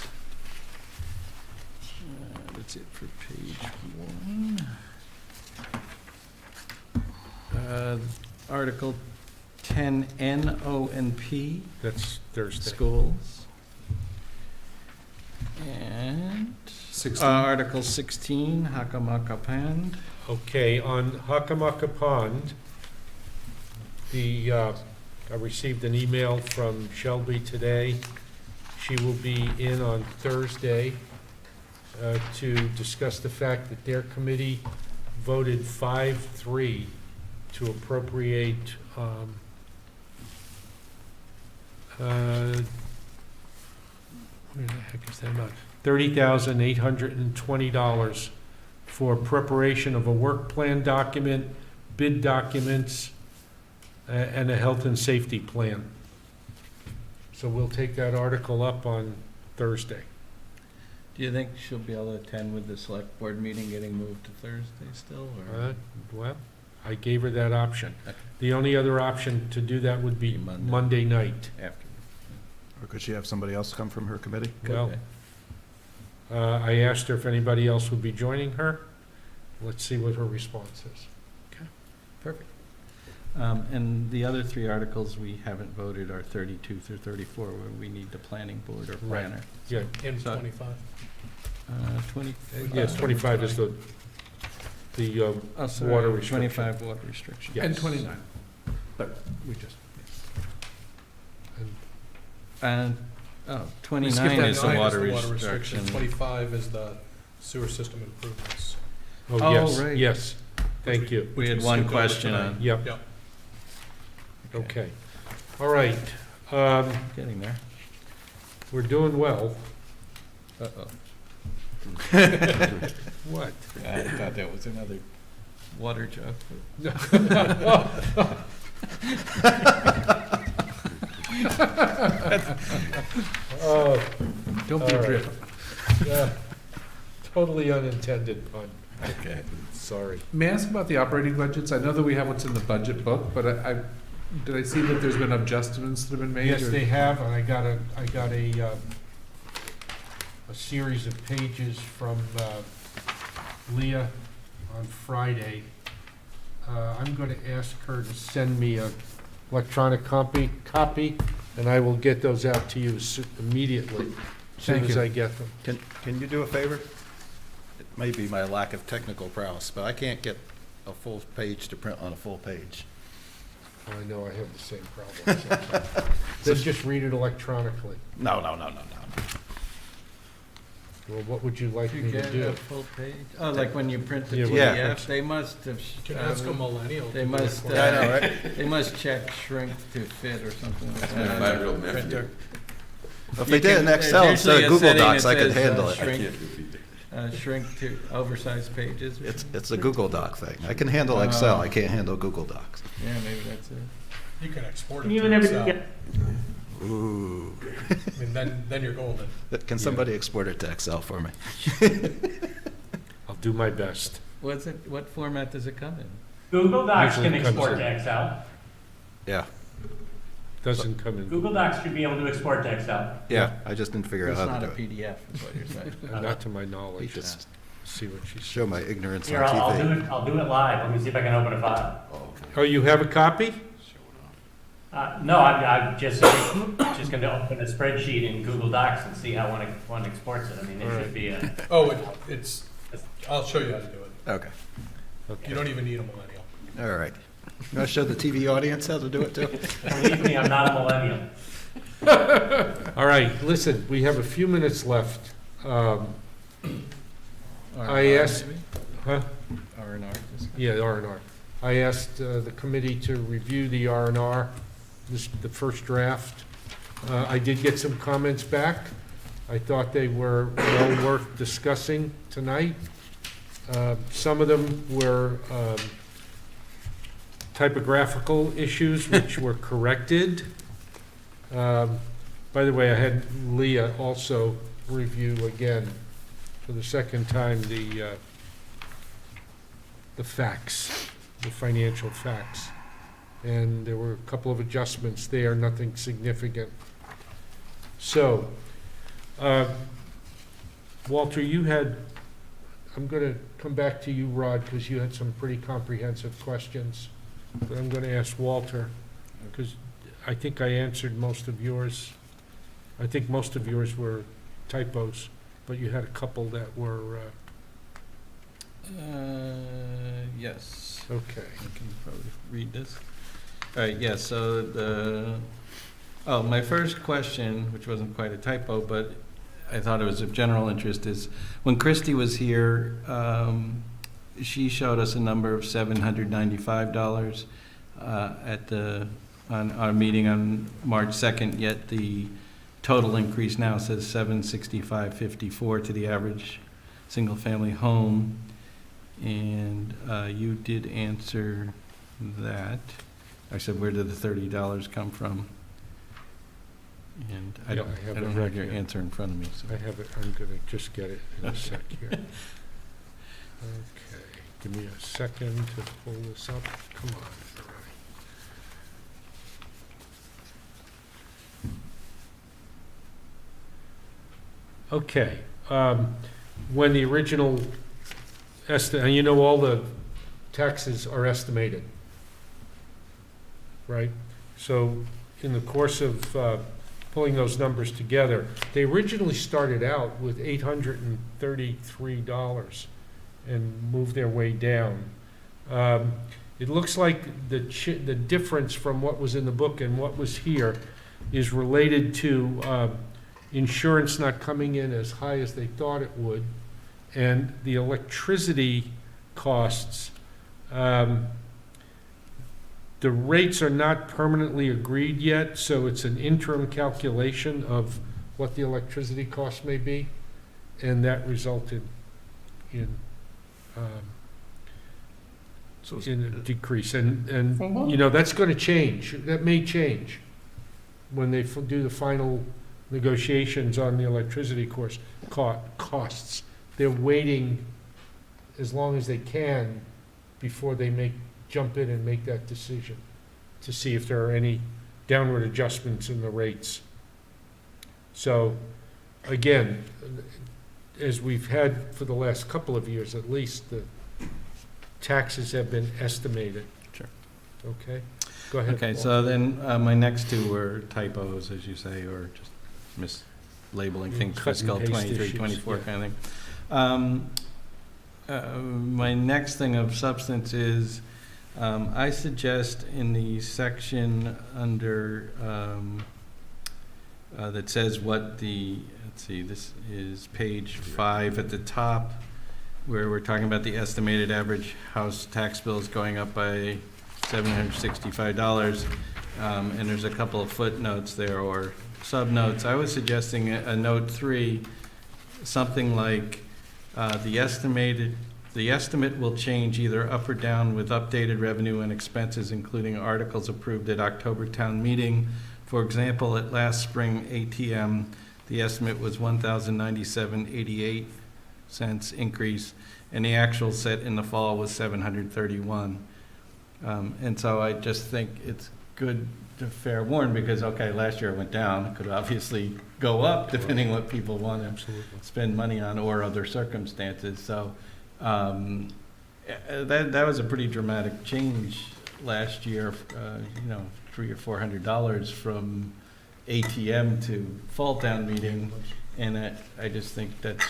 That's it for page 1. Article 10, NONP, That's Thursday. schools. And 16. Article 16, Hakamaka Pond. Okay, on Hakamaka Pond, I received an email from Shelby today. She will be in on Thursday to discuss the fact that their committee voted 5-3 to appropriate where the heck is that amount? $30,820 for preparation of a work plan document, bid documents, and a health and safety plan. So we'll take that article up on Thursday. Do you think she'll be able to attend with the select board meeting getting moved to Thursday still, or? Well, I gave her that option. Okay. The only other option to do that would be Monday. Monday night. After. Or could she have somebody else come from her committee? Well, I asked her if anybody else would be joining her. Let's see what her response is. Perfect. And the other three articles we haven't voted are 32 through 34, where we need the planning board or Right. planner. Yeah, In So- 25. 20. yes, 25 is the Oh, sorry, water restriction. 25 water restriction. Yes. And 29. But we just. And, oh, We skipped 29 that is the 9 water restriction. 25 is the sewer system improvements. Oh, Oh, yes, right. yes. Thank you. We had Which one skipped over question tonight. on, Yep, Yep. okay. All right, getting there. we're doing well. Uh-oh. What? I thought that was another water joke. Oh, Don't be All a right. drip. yeah, totally unintended pun. Okay. Sorry. May I ask about the operating budgets? I know that we have what's in the budget book, but did I see that there's been adjustments that have been made? Yes, or- they have, and I got a series of pages from Leah on Friday. I'm going to ask her to send me a electronic copy, and I will get those out to you immediately, as soon Thank as you. I get them. Can you do a favor? It may be my lack of technical prowess, but I can't get a full page to print on a full page. I know I have the same problem sometimes. Then just read it electronically. No. Well, what would you like Did me you to get do? a full page? Oh, like when you print the Yeah, when- PDF, they must have. You can ask a millennial. They to do it must, for you. Yeah, I know, right? they must check shrink to fit or something like That's that. my real nephew. Printer. If they did in Excel instead of Google Docs, I could handle I it. can't do it. Shrink to oversized pages or something? It's a Google Doc thing. I can handle Excel, I can't handle Google Docs. Yeah, maybe that's it. You can export it to Excel. Ooh. I mean, then you're golden. Can somebody export it to Excel for me? I'll do my best. What's it, what format does it come in? Google Docs Usually can it comes export in. to Excel. Yeah, Doesn't come in. Google Docs should be able to export to Excel. yeah, I just didn't figure out It's how not to a do it. PDF, is what you're saying. Not to my knowledge. Just See what she show said. my ignorance on Here, I'll do TV. it, I'll do it live. Let me see if I can open a file. Oh, you have a copy? No, I'm just gonna open a spreadsheet in Google Docs and see how one exports it. I mean, there should be a, Oh, it's, I'll show you how to do it. Okay, Okay. You don't even need a millennial. all right. You want to show the TV audience how to do it too? believe me, I'm not a millennial. All right, listen, we have a few minutes left. I asked- Huh? R&R. Yeah, R&R. I asked the committee to review the R&R, the first draft. I did get some comments back. I thought they were well worth discussing tonight. Some of them were typographical issues, which were corrected. By the way, I had Leah also review again, for the second time, the facts, the financial facts. And there were a couple of adjustments there, nothing significant. So, Walter, you had, I'm going to come back to you, Rod, because you had some pretty comprehensive questions. But I'm going to ask Walter, because I think I answered most of yours. I think most of yours were typos, but you had a couple that were, Yes. okay. I can probably read this. All right, yeah, so my first question, which wasn't quite a typo, but I thought it was of general interest, is when Christy was here, she showed us a number of $795 on our meeting on March 2nd, yet the total increase now says $765.54 to the average single-family home. And you did answer that. I said, where did the $30 come from? And I Yeah, don't, I have I it don't right have your here. answer in front of me, so. I have it, I'm gonna just get it in a sec here. Okay, give me a second to pull this up. Come on, Ferrari. Okay, when the original and you know all the taxes are estimated, right? So in the course of pulling those numbers together, they originally started out with $833 and moved their way down. It looks like the difference from what was in the book and what was here is related to insurance not coming in as high as they thought it would, and the electricity costs. The rates are not permanently agreed yet, so it's an interim calculation of what the electricity cost may be, and that resulted in So it's- in a decrease. And Mhm. you know, that's going to change. That may change when they do the final negotiations on the electricity costs. They're waiting as long as they can before they jump in and make that decision to see if there are any downward adjustments in the rates. So, again, as we've had for the last couple of years at least, the taxes have been estimated. Sure. Okay? Go ahead. Okay, Paul. so then my next two were typos, as you say, or just mislabeling things, Cut and fiscal paste 23, issues, 24 yeah. kind of thing. My next thing of substance is, I suggest in the section under, that says what the, let's see, this is page 5 at the top, where we're talking about the estimated average house tax bills going up by $765, and there's a couple of footnotes there, or subnotes. I was suggesting a note 3, something like, the estimate will change either up or down with updated revenue and expenses, including articles approved at October town meeting. For example, at last spring ATM, the estimate was $1,097.88 increase, and the actual set in the fall was $731. And so I just think it's good to fair warn, because, okay, last year it went down, it could obviously go up depending what people want to Absolutely. spend money on or other circumstances. So that was a pretty dramatic change last year, $300 or $400 from ATM to fall town meeting, and I just think that's,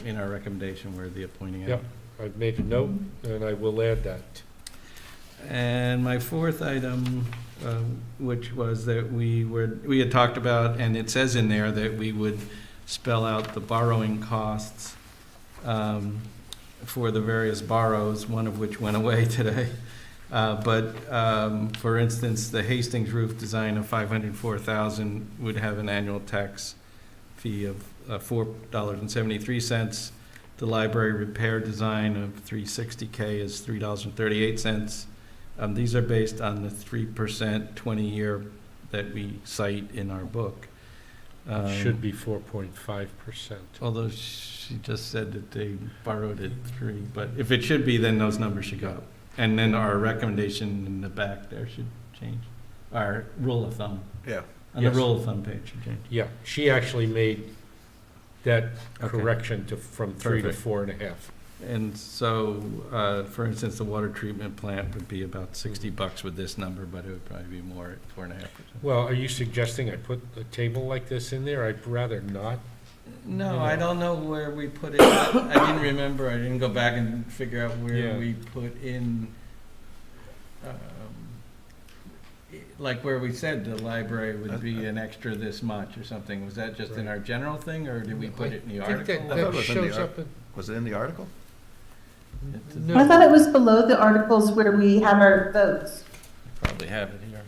in our recommendation worthy of pointing out. Yep, I've made a note, and I will add that. And my fourth item, which was that we had talked about, and it says in there that we would spell out the borrowing costs for the various borrows, one of which went away today. But for instance, the Hastings roof design of $504,000 would have an annual tax fee of $4.73. The library repair design of $360K is $3.38. These are based on the 3% 20-year that we cite in our book. Should be 4.5%. Although she just said that they borrowed at 3, but if it should be, then those numbers should go up. And then our recommendation in the back there should change. Our rule of thumb, Yeah. on the Yes. rule of thumb page should change. Yeah, she actually made that Okay. correction from 3 to Perfect. 4.5. And so, for instance, the water treatment plant would be about $60 with this number, but it would probably be more at 4.5%. Well, are you suggesting I put a table like this in there? I'd rather not. No, I don't know where we put it. I didn't remember. I didn't go back and figure out where Yeah. we put in, like where we said the library would be an extra this much or something. Was that just in Right. our general thing, or did we put it in the I think article? I thought that it was in the shows up in. Was it in the article? No. I thought it was below the articles where we have our votes. Probably have it here.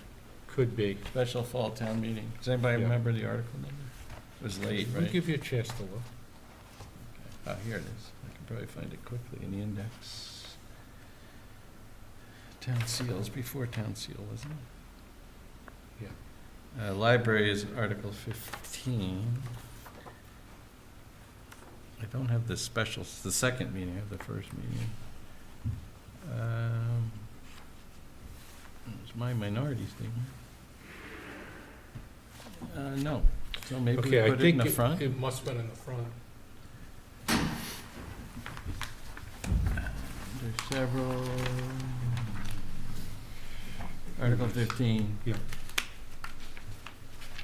Could be. Special fall town meeting. Does anybody Yeah. remember the article number? It was late, We'll right? give you a chance to look. Here it is. I can probably find it quickly in the index. Town seals, before town seal, wasn't it? Library is Article 15. I don't have the special, the second meeting, I have the first meeting. It's my minority statement. No, so maybe we Okay, I put it in think the front? It must have been in the front. There's several. Article 15. Yeah.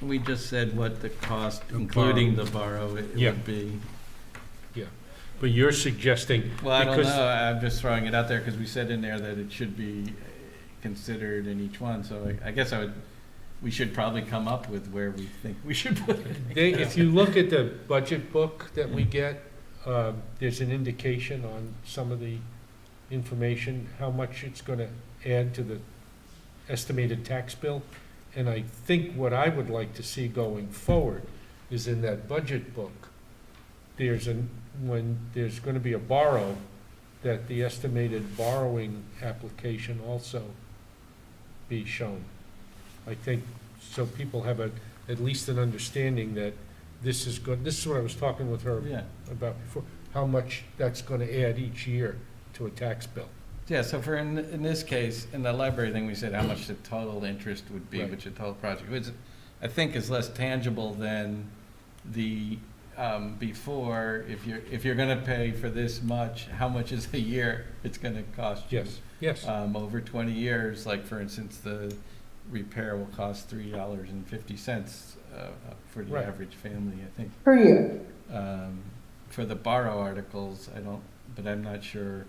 We just said what the cost, The including the borrow, it Yeah. would be. But you're suggesting, Well, I don't because- know, I'm just throwing it out there because we said in there that it should be considered in each one, so I guess we should probably come up with where we think we should put it. if you look at the budget book that we get, there's an indication on some of the information, how much it's gonna add to the estimated tax bill. And I think what I would like to see going forward is in that budget book, when there's gonna be a borrow, that the estimated borrowing application also be shown. I think, so people have at least an understanding that this is good, this is what I was talking with her Yeah, about before, how much that's gonna add each year to a tax bill. yeah, so for in this case, in the library thing, we said how much the total interest would be, Right. which the total project, which I think is less tangible than the, before, if you're gonna pay for this much, how much is a year it's gonna cost you? Yes. Over 20 years, like for instance, the repair will cost $3.50 for the Right. average family, I think. Per year. For the borrow articles, but I'm not sure,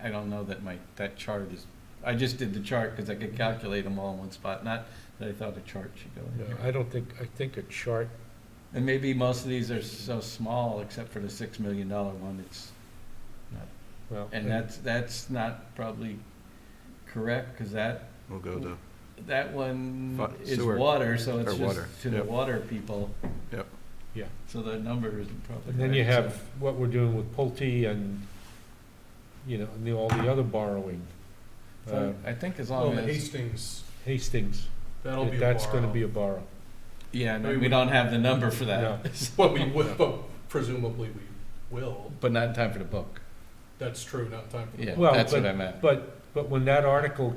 I don't know that that chart is, I just did the chart because I could calculate them all in one spot, not that I thought a chart should go in No, here. I think a chart, And maybe most of these are so small, except for the $6 million one, it's not, well. and that's not probably correct, because We'll go to, that one is Sewer. water, so it's Or just water, to the yep. water people. Yep. Yeah. So the number isn't probably. And then you correct, have what we're doing with Pulte and, and all the other borrowing. So I think as Well, long the as, Hastings, Hastings, that'll be a that's gonna borrow. be a borrow. yeah, no, Maybe we we- don't have the number for No. that. But we will, but presumably we will. But not in time for the book. That's true, not time for the. Yeah, Well, that's what I meant. But when that article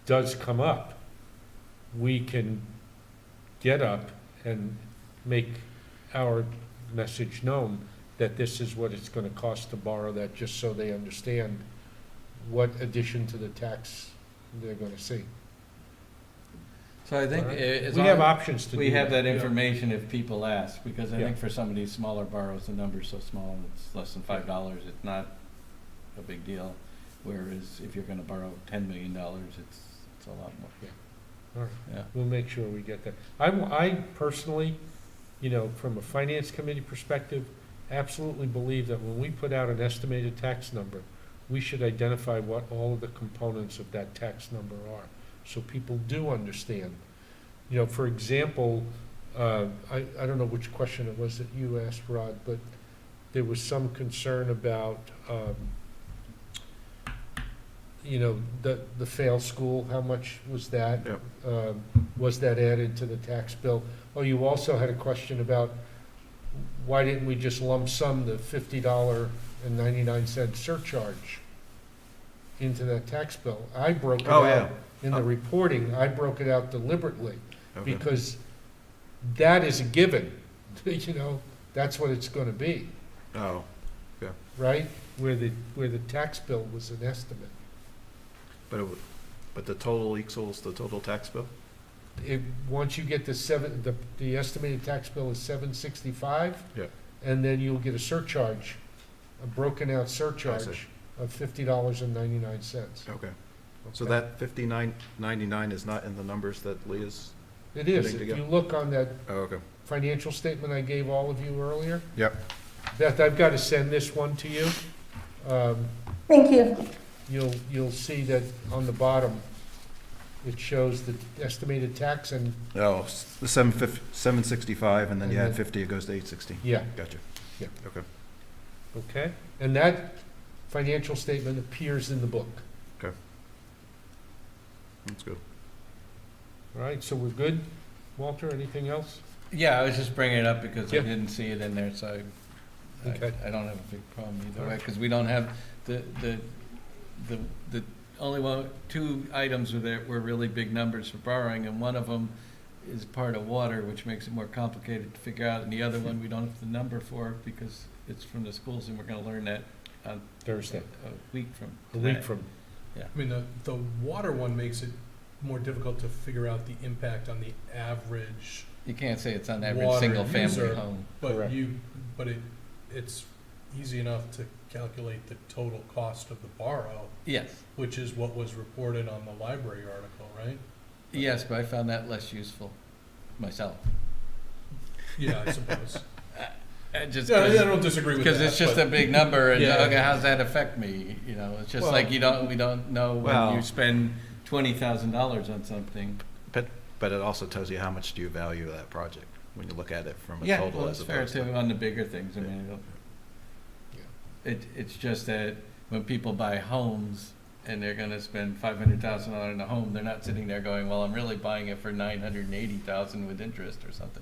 does come up, we can get up and make our message known that this is what it's gonna cost to borrow that, just so they understand what addition to the tax they're gonna see. So I think All right? as We long have as options to do that. we have that Yeah. information if people ask, because I Yeah. think for some of these smaller borrows, the number's so small, it's less than $5, it's not a big deal. Whereas if you're gonna borrow $10 million, it's a lot more. All right. Yeah. We'll make sure we get that. I personally, from a finance committee perspective, absolutely believe that when we put out an estimated tax number, we should identify what all of the components of that tax number are, so people do understand. For example, I don't know which question it was that you asked, Rod, but there was some concern about, the fail school, how much was that? Yep. Was that added to the tax bill? Oh, you also had a question about, why didn't we just lump sum the $50.99 surcharge into that tax bill? I broke it Oh, yeah. out in the reporting, I broke it out deliberately, okay. because that is a given, that's what it's gonna be, Oh, right? Where the tax bill was an estimate. but the total equals the total tax bill? Once you get the estimated tax bill is $765. Yeah. And then you'll get a surcharge, a broken out surcharge of $50.99. Okay. So that 59.99 is not in the numbers that Leah's, It is, putting if together. you look on that oh, okay. financial statement I gave all of you earlier. Yep. Beth, I've got to send this one to you. Thank you. You'll see that on the bottom, it shows the estimated tax and, Oh, the 765, and then And you add then- 50, it goes to 860. yeah, Gotcha. Yeah. Okay. okay? And that financial statement appears in the book. That's good. All right, so we're good. Walter, anything else? Yeah, I was just bringing it up because I Yeah. didn't see it in there, so Okay. I don't have a big problem either All way, right. because we don't have the only two items that were really big numbers for borrowing, and one of them is part of water, which makes it more complicated to figure out, and the other one we don't have the number for because it's from the schools, and we're gonna learn that on Thursday, a week from a week today. from, I mean, the water one makes it more difficult to figure out the impact on the average, You can't say it's on every Water single-family user. home. but Correct. it's easy enough to calculate the total cost of the borrow, Yes, which is what was reported on the library article, right? yes, but I found that less useful myself. Yeah, I suppose. Just Yeah, I 'cause- don't disagree with that. Because it's just but- a big number, and Yeah. okay, how's that affect me? You know, it's just Well- like we don't know when Well- you spend $20,000 on something. But it also tells you how much do you value that project when you look at it from a Yeah, total well, as it's fair opposed to. too on the bigger things. I mean, it's just that when people buy homes and they're gonna spend $500,000 on a home, they're not sitting there going, well, I'm really buying it for $980,000 with interest or something.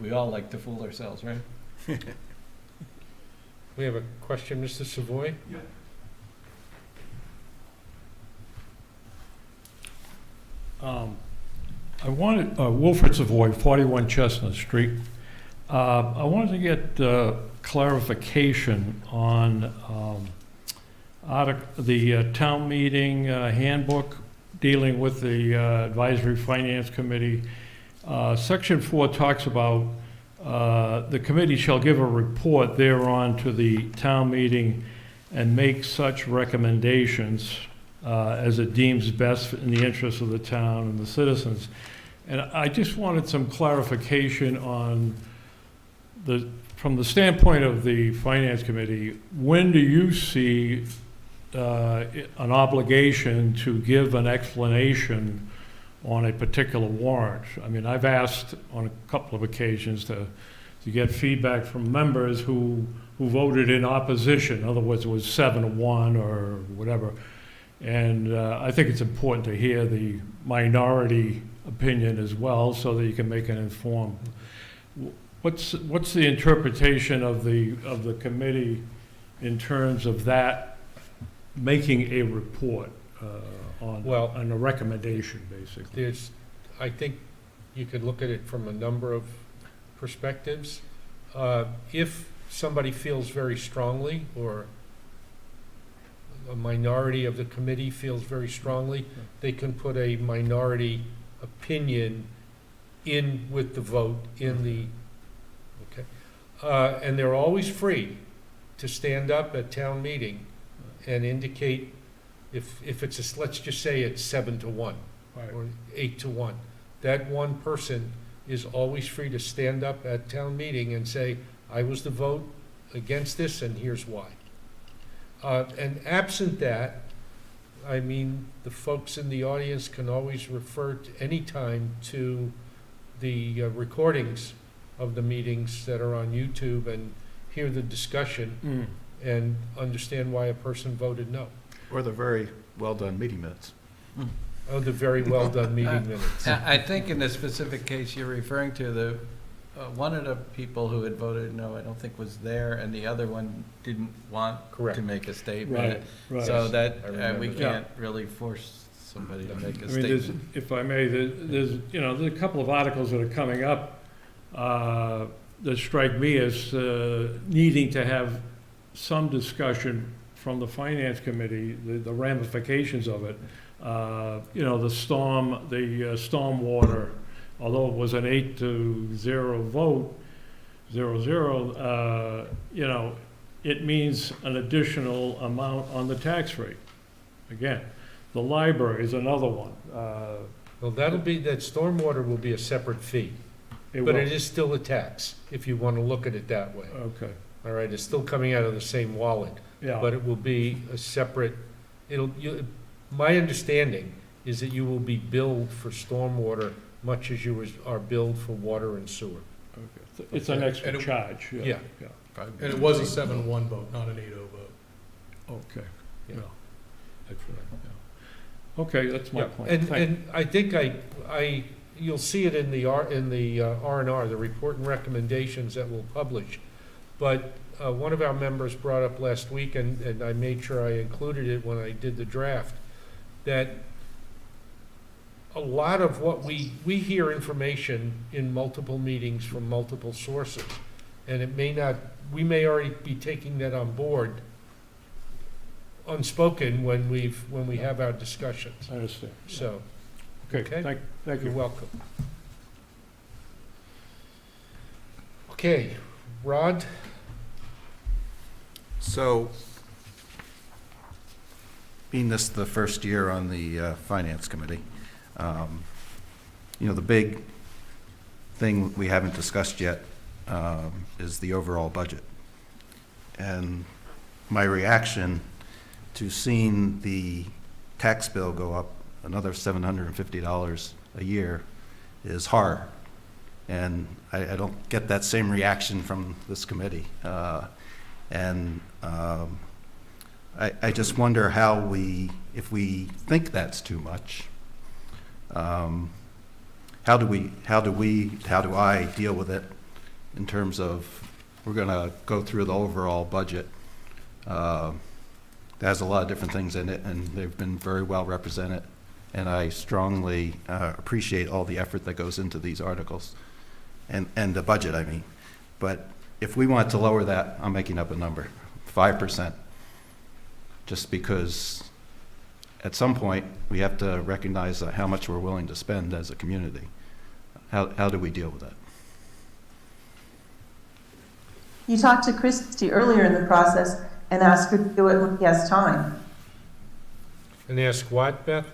We all like to fool ourselves, right? we have a question, Mr. Savoy? I wanted, Wilfred Savoy, 41 Chestnut Street. I wanted to get clarification on the town meeting handbook dealing with the Advisory Finance Committee. Section 4 talks about the committee shall give a report thereon to the town meeting and make such recommendations as it deems best in the interest of the town and the citizens. And I just wanted some clarification on from the standpoint of the Finance Committee, when do you see an obligation to give an explanation on a particular warrant? I mean, I've asked on a couple of occasions to get feedback from members who voted in opposition. In other words, it was 7-1 or whatever. And I think it's important to hear the minority opinion as well, so that you can make an informed. What's the interpretation of the committee in terms of that making a report Well- on a recommendation, basically? I think you could look at it from a number of perspectives. If somebody feels very strongly, or a minority of the committee feels very strongly, they can put a minority opinion in with the vote in the, okay? And they're always free to stand up at town meeting and indicate if it's let's just say it's 7-1 or 8-1. That one person is always free to stand up at town meeting and say, I was the vote against this and here's why. And absent that, I mean, the folks in the audience can always refer to any time to the recordings of the meetings that are on YouTube and hear the discussion and understand why a person voted no. Or the very well-done meeting minutes. Oh, the very well done meeting minutes. I think in the specific case you're referring to, one of the people who had voted no, I don't think was there, and the other one didn't want Correct. to make a statement. Right. So I that, remember we that. can't really force somebody to make a I mean, there's, statement. if I may, there's a couple of articles that are coming up that strike me as needing to have some discussion from the Finance Committee, the ramifications of it. The stormwater, although it was an 8-0 vote, 0-0, it means an additional amount on the tax rate. Again, the library is another one. Well, that stormwater will be a separate fee, but will- it is still a tax, if you want to look at it that way. Okay, All right, it's still coming out of the same wallet, yeah. but it will be a separate, my understanding is that you will be billed for stormwater much as you are billed for water and sewer. Okay. It's an extra And it- charge, Yeah. And it was a 7-1 vote, not an 8-0 vote. Okay, Yeah. yeah. That's right, Okay, that's my Yeah, point. and, Thank- and I think you'll see it in the R&R, the report and recommendations that we'll publish. But one of our members brought up last week, and I made sure I included it when I did the draft, that a lot of what we hear information in multiple meetings from multiple sources. And it may not, we may already be taking that on board unspoken when we have our discussions. I understand. So, Okay, Okay. thank you're you. welcome. Okay, Rod? So, being this the first year on the Finance Committee, the big thing we haven't discussed yet is the overall budget. And my reaction to seeing the tax bill go up another $750 a year is horror. And I don't get that same reaction from this committee. I just wonder if we think that's too much, how do I deal with it in terms of, we're gonna go through the overall budget. It has a lot of different things in it, and they've been very well represented. And I strongly appreciate all the effort that goes into these articles, and the budget, I mean. But if we want to lower that, I'm making up a number, 5%, just because at some point we have to recognize how much we're willing to spend as a community. How do we deal with that? You talked to Christie earlier in the process and asked her to do it when he has time. And ask what, Beth?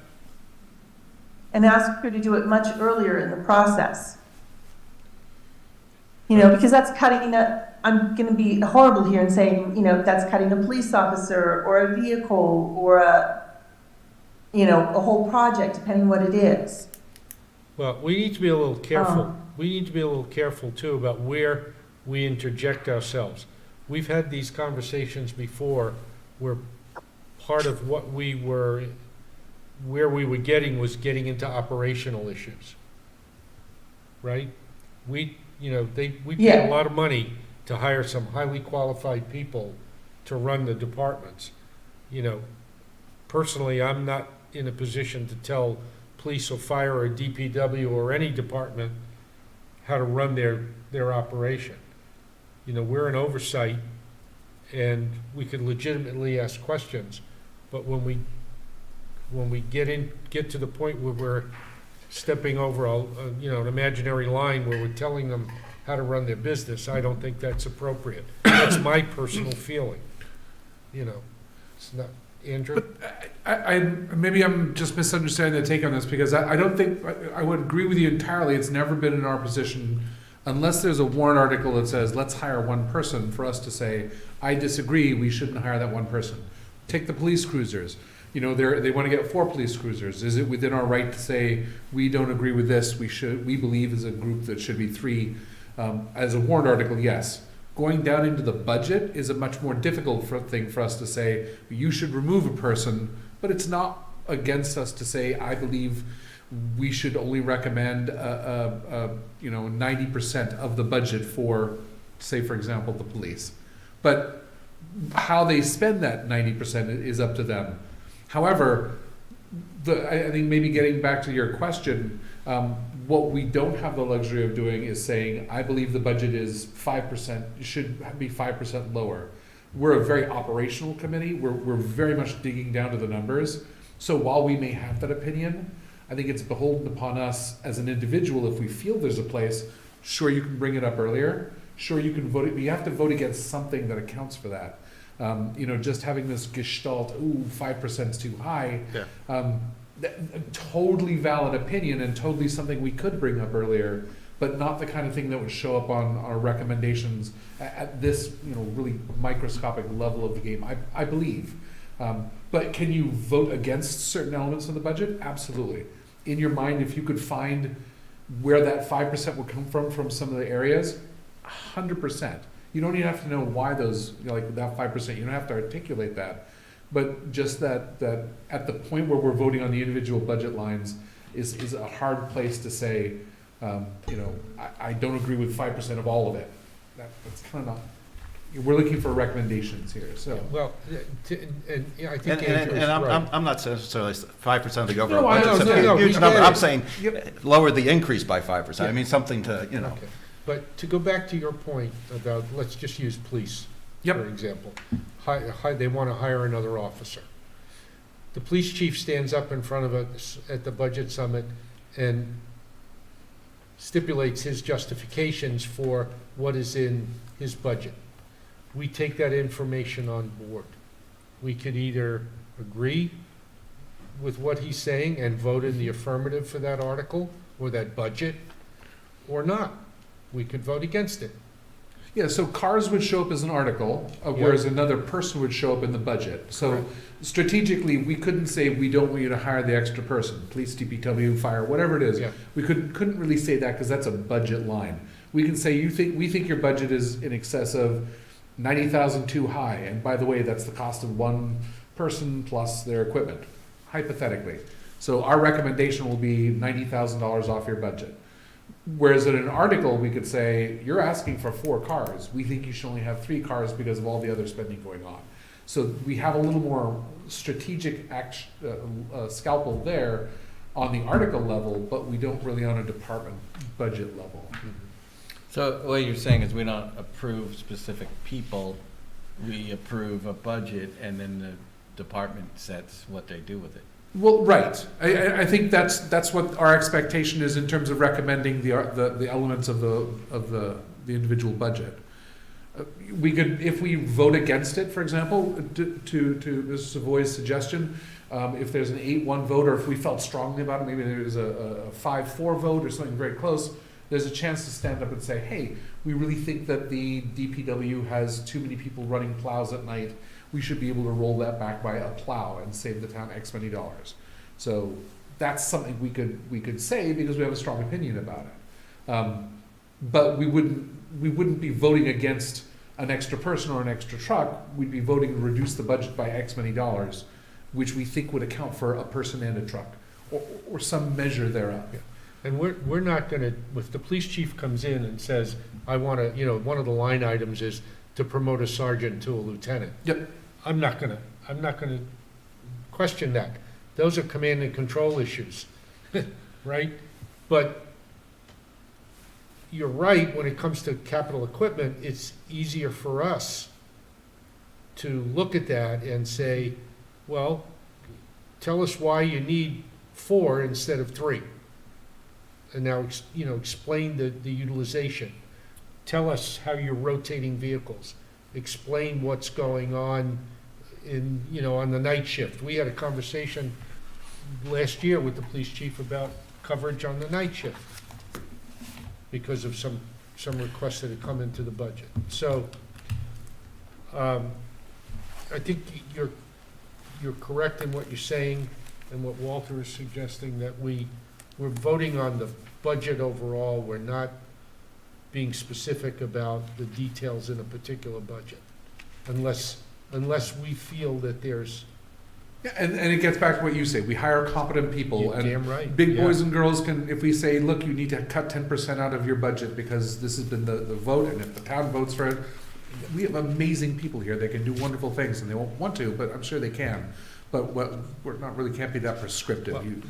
And asked her to do it much earlier in the process. Because that's cutting I'm going to be horrible here and saying, that's cutting a police officer or a vehicle or a whole project, depending what it is. Well, we need to be a little careful. We need to be a little careful, too, about where we interject ourselves. We've had these conversations before where part of where we were getting was getting into operational issues. Right? We pay a lot of money to hire some highly qualified people to run the departments. Personally, I'm not in a position to tell police or fire or DPW or any department how to run their operation. We're an oversight, and we could legitimately ask questions, but when we get to the point where we're stepping over an imaginary line where we're telling them how to run their business, I don't think that's appropriate. That's my personal feeling. It's not, Andrew? Maybe I'm just misunderstanding the take on this, because I don't think, I would agree with you entirely. It's never been in our position, unless there's a warrant article that says, let's hire one person, for us to say, I disagree, we shouldn't hire that one person. Take the police cruisers. They want to get 4 police cruisers. Is it within our right to say, we don't agree with this, we believe as a group that should be 3? As a warrant article, yes. Going down into the budget is a much more difficult thing for us to say, you should remove a person, but it's not against us to say, I believe we should only recommend 90% of the budget for, say, for example, the police. But how they spend that 90% is up to them. However, I think maybe getting back to your question, what we don't have the luxury of doing is saying, I believe the budget is 5%, should be 5% lower. We're a very operational committee. We're very much digging down to the numbers. So while we may have that opinion, I think it's beholden upon us as an individual, if we feel there's a place, sure, you can bring it up earlier. Sure, you can vote it, but you have to vote against something that accounts for that. Just having this gestalt, 5% is too high. Yeah. Totally valid opinion and totally something we could bring up earlier, but not the kind of thing that would show up on our recommendations at this, really microscopic level of the game, I believe. But can you vote against certain elements of the budget? Absolutely. In your mind, if you could find where that 5% would come from some of the areas, 100%. You don't even have to know why those, that 5%, you don't have to articulate that. but just that at the point where we're voting on the individual budget lines is a hard place to say, I don't agree with 5% of all of it. That's kind of not, we're looking for recommendations here, so. Well, and I think And Andrew's right. I'm not necessarily 5% of the overall No, I budget, know, it's no, a we huge get number. it. I'm saying Yep. lower the increase by 5%. I Yeah. mean, something to, Okay. But to go back to your point about, let's just use police, Yep. for example. They want to hire another officer. The police chief stands up in front of us at the budget summit and stipulates his justifications for what is in his budget. We take that information on board. We could either agree with what he's saying and vote in the affirmative for that article or that budget, or not. We could vote against it. Yeah, so cars would show up as an article, whereas another person would show up in the budget. So Correct. strategically, we couldn't say, we don't want you to hire the extra person, police, DPW, fire, whatever it is. Yeah. We couldn't really say that because that's a budget line. We can say, we think your budget is in excess of 90,000 too high, and by the way, that's the cost of one person plus their equipment, hypothetically. So our recommendation will be $90,000 off your budget. Whereas in an article, we could say, you're asking for 4 cars. We think you should only have 3 cars because of all the other spending going on. So we have a little more strategic scalpel there on the article level, but we don't really on a department budget level. So what you're saying is we don't approve specific people, we approve a budget, and then the department sets what they do with it. Well, right. I think that's what our expectation is in terms of recommending the elements of the individual budget. We could, if we vote against it, for example, to Mr. Savoy's suggestion, if there's an 8-1 vote, or if we felt strongly about it, maybe there's a 5-4 vote or something very close, there's a chance to stand up and say, hey, we really think that the DPW has too many people running plows at night. We should be able to roll that back by a plow and save the town X many dollars. So that's something we could say because we have a strong opinion about it. But we wouldn't be voting against an extra person or an extra truck. We'd be voting to reduce the budget by X many dollars, which we think would account for a person and a truck, or some measure thereof. And we're not gonna, if the police chief comes in and says, I wanna, one of the line items is to promote a sergeant to a lieutenant. Yep. I'm not gonna question that. Those are command and control issues, right? But you're right, when it comes to capital equipment, it's easier for us to look at that and say, well, tell us why you need 4 instead of 3. And now, explain the utilization. Tell us how you're rotating vehicles. Explain what's going on on the night shift. We had a conversation last year with the police chief about coverage on the night shift because of some requests that had come into the budget. So, I think you're correct in what you're saying and what Walter is suggesting, that we're voting on the budget overall. We're not being specific about the details in a particular budget, unless we feel that there's. Yeah, and it gets back to what you say. We hire competent people, You're and damn right. big Yeah. boys and girls can, if we say, look, you need to cut 10% out of your budget because this has been the vote, and if the town votes for it, we have amazing people here. They can do wonderful things, and they won't want to, but I'm sure they can. But we're not really, can't be that prescriptive. Well, You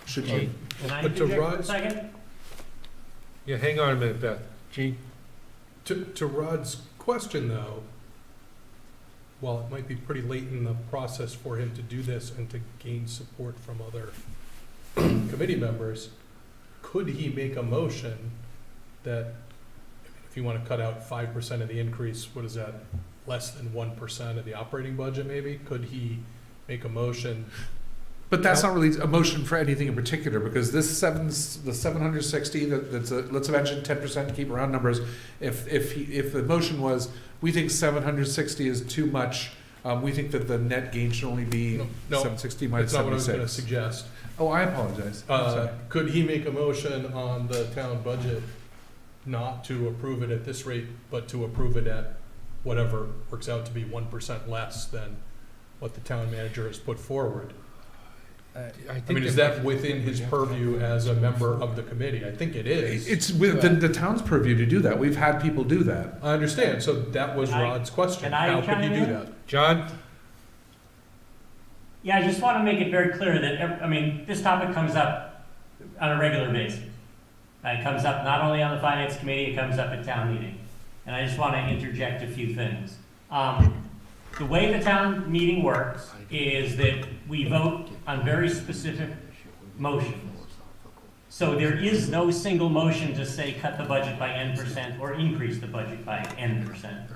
should Hey, be. can I But to interject for a Rod's- second? Yeah, hang on a minute, Beth. Gene? To Rod's question, though, while it might be pretty late in the process for him to do this and to gain support from other committee members, could he make a motion that, if you want to cut out 5% of the increase, what is that, less than 1% of the operating budget maybe? Could he make a motion? But that's not really a motion for anything in particular, because the 760, let's imagine 10% to keep around numbers. If the motion was, we think 760 is too much, we think that the net gain should only be No, 760 minus That's not what I was going to 76. suggest. Oh, I apologize. I'm sorry. Could he make a motion on the town budget not to approve it at this rate, but to approve it at whatever works out to be 1% less than what the town manager has put forward. I I mean, is that within his purview as a member of the committee? I think it is. It's within the town's purview to do that. We've had people do that. I understand, so that was Can I- Rod's question. can I How could you chime do in? that? John? Yeah, I just want to make it very clear that, I mean, this topic comes up on a regular basis. It comes up not only on the finance committee, it comes up at town meeting. And I just want to interject a few things. The way the town meeting works is that we vote on very specific motions. So there is no single motion to say cut the budget by N% or increase the budget by N%.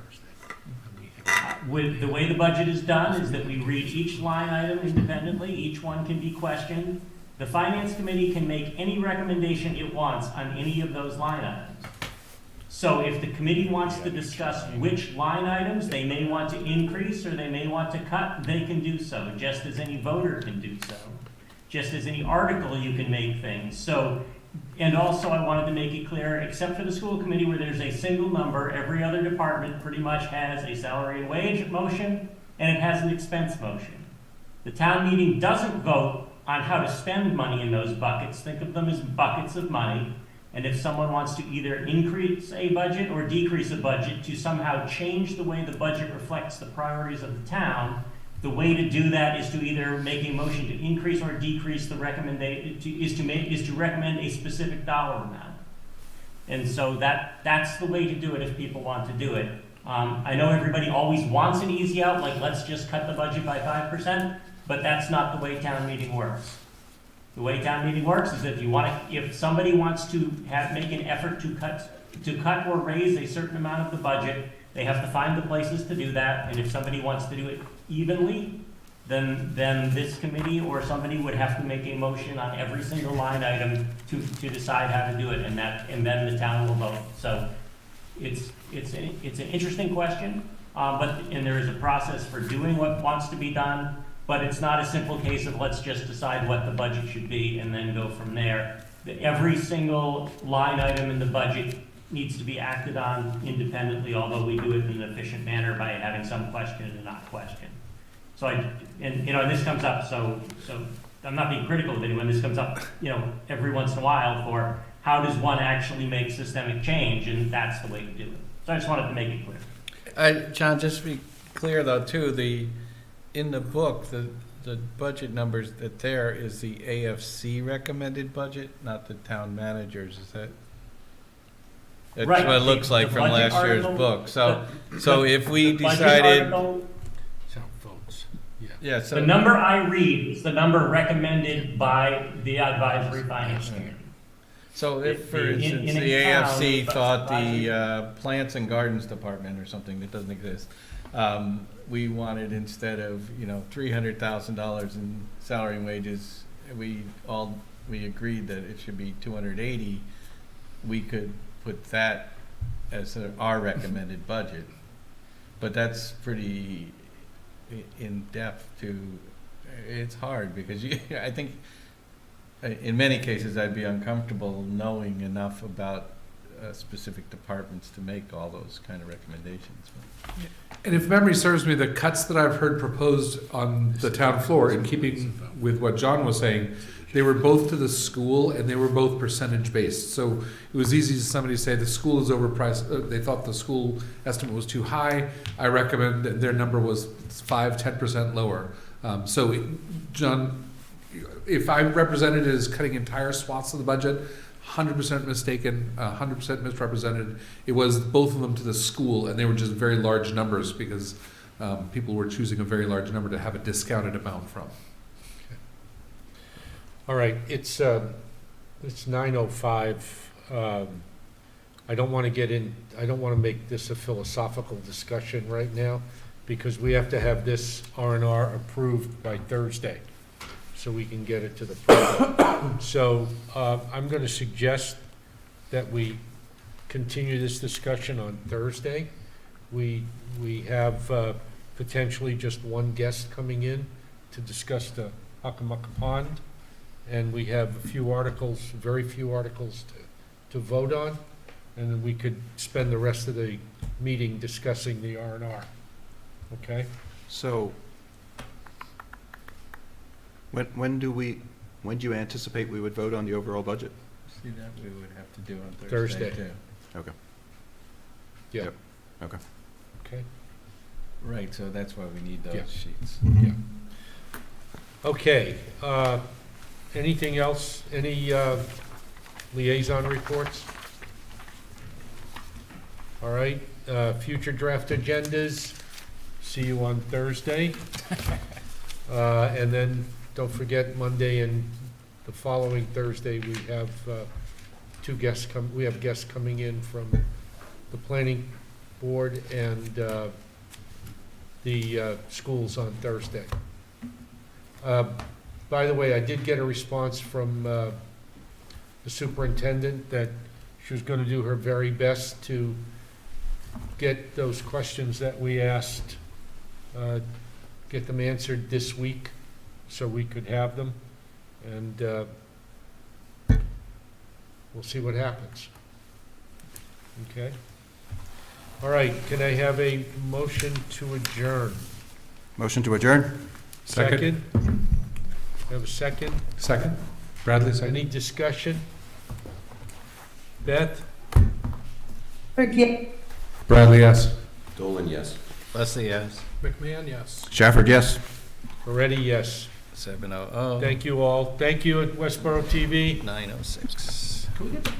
With the way the budget is done is that we read each line item independently, each one can be questioned. The finance committee can make any recommendation it wants on any of those line items. So if the committee wants to discuss which line items they may want to increase or they may want to cut, they can do so, just as any voter can do so. Just as any article you can make things. So, and also I wanted to make it clear, except for the school committee where there's a single number, every other department pretty much has a salary and wage motion and it has an expense motion. The town meeting doesn't vote on how to spend money in those buckets. Think of them as buckets of money. And if someone wants to either increase a budget or decrease a budget to somehow change the way the budget reflects the priorities of the town, the way to do that is to either make a motion to increase or decrease the recommendation, is to recommend a specific dollar amount. And so that's the way to do it if people want to do it. I know everybody always wants an easy out, like let's just cut the budget by 5%, but that's not the way town meeting works. The way town meeting works is that if somebody wants to make an effort to cut or raise a certain amount of the budget, they have to find the places to do that. And if somebody wants to do it evenly, then this committee or somebody would have to make a motion on every single line item to decide how to do it, and then the town will vote. So it's an interesting question, and there is a process for doing what wants to be done. But it's not a simple case of let's just decide what the budget should be and then go from there. Every single line item in the budget needs to be acted on independently, although we do it in an efficient manner by having some question and not question. So this comes up, so I'm not being critical of anyone, this comes up, every once in a while for how does one actually make systemic change, and that's the way to do it. So I just wanted to make it clear. John, just to be clear though, too, in the book, the budget numbers that there is the AFC recommended budget, not the town manager's, is that? That's Right. what it looks like The from budget last year's article- book. So if we Budget decided, article, Votes. yeah, the so, number I read is the number recommended by the advisory finance committee. so if, for In- instance, in a the town, AFC but thought advisory- the plants and gardens department or something that doesn't exist, we wanted, instead of, $300,000 in salary and wages, we agreed that it should be 280, we could put that as our recommended budget. But that's pretty in-depth it's hard because I think in many cases I'd be uncomfortable knowing enough about specific departments to make all those kind of recommendations. And if memory serves me, the cuts that I've heard proposed on the town floor, in keeping with what John was saying, they were both to the school and they were both percentage based. So it was easy for somebody to say the school is overpriced. They thought the school estimate was too high. I recommend that their number was 5-10% lower. John, if I represented it as cutting entire swaths of the budget, 100% mistaken, 100% misrepresented. It was both of them to the school, and they were just very large numbers because people were choosing a very large number to have a discounted amount from. All right, it's 9:05. I don't want to make this a philosophical discussion right now because we have to have this R&R approved by Thursday so we can get it to the public. So I'm going to suggest that we continue this discussion on Thursday. We have potentially just one guest coming in to discuss the Hockomock Pond. And we have a few articles, very few articles to vote on, and then we could spend the rest of the meeting discussing the R&R. Okay? So When do you anticipate we would vote on the overall budget? See, that we would have to do on Thursday. Thursday, too. Okay. Yeah. Yep. Okay. Okay. Right, so that's why we need Yeah. those sheets. Okay, anything else? Any liaison reports? All right, future draft agendas, see you on Thursday. And then, don't forget, Monday and the following Thursday, we have we have guests coming in from the planning board and the schools on Thursday. By the way, I did get a response from the superintendent that she was going to do her very best to get those questions that we asked, get them answered this week so we could have them. And we'll see what happens. Okay? All right, can I have a motion to adjourn? Motion to adjourn? Second? Have a second? Second? Bradley, second? Any discussion? Beth? Forget. Bradley, yes. Dolan, yes. Leslie, yes. McMahon, yes. Shafford, yes. Already, yes. 7:00. Thank you all. Thank you at Westborough TV. 9:06. Can we get the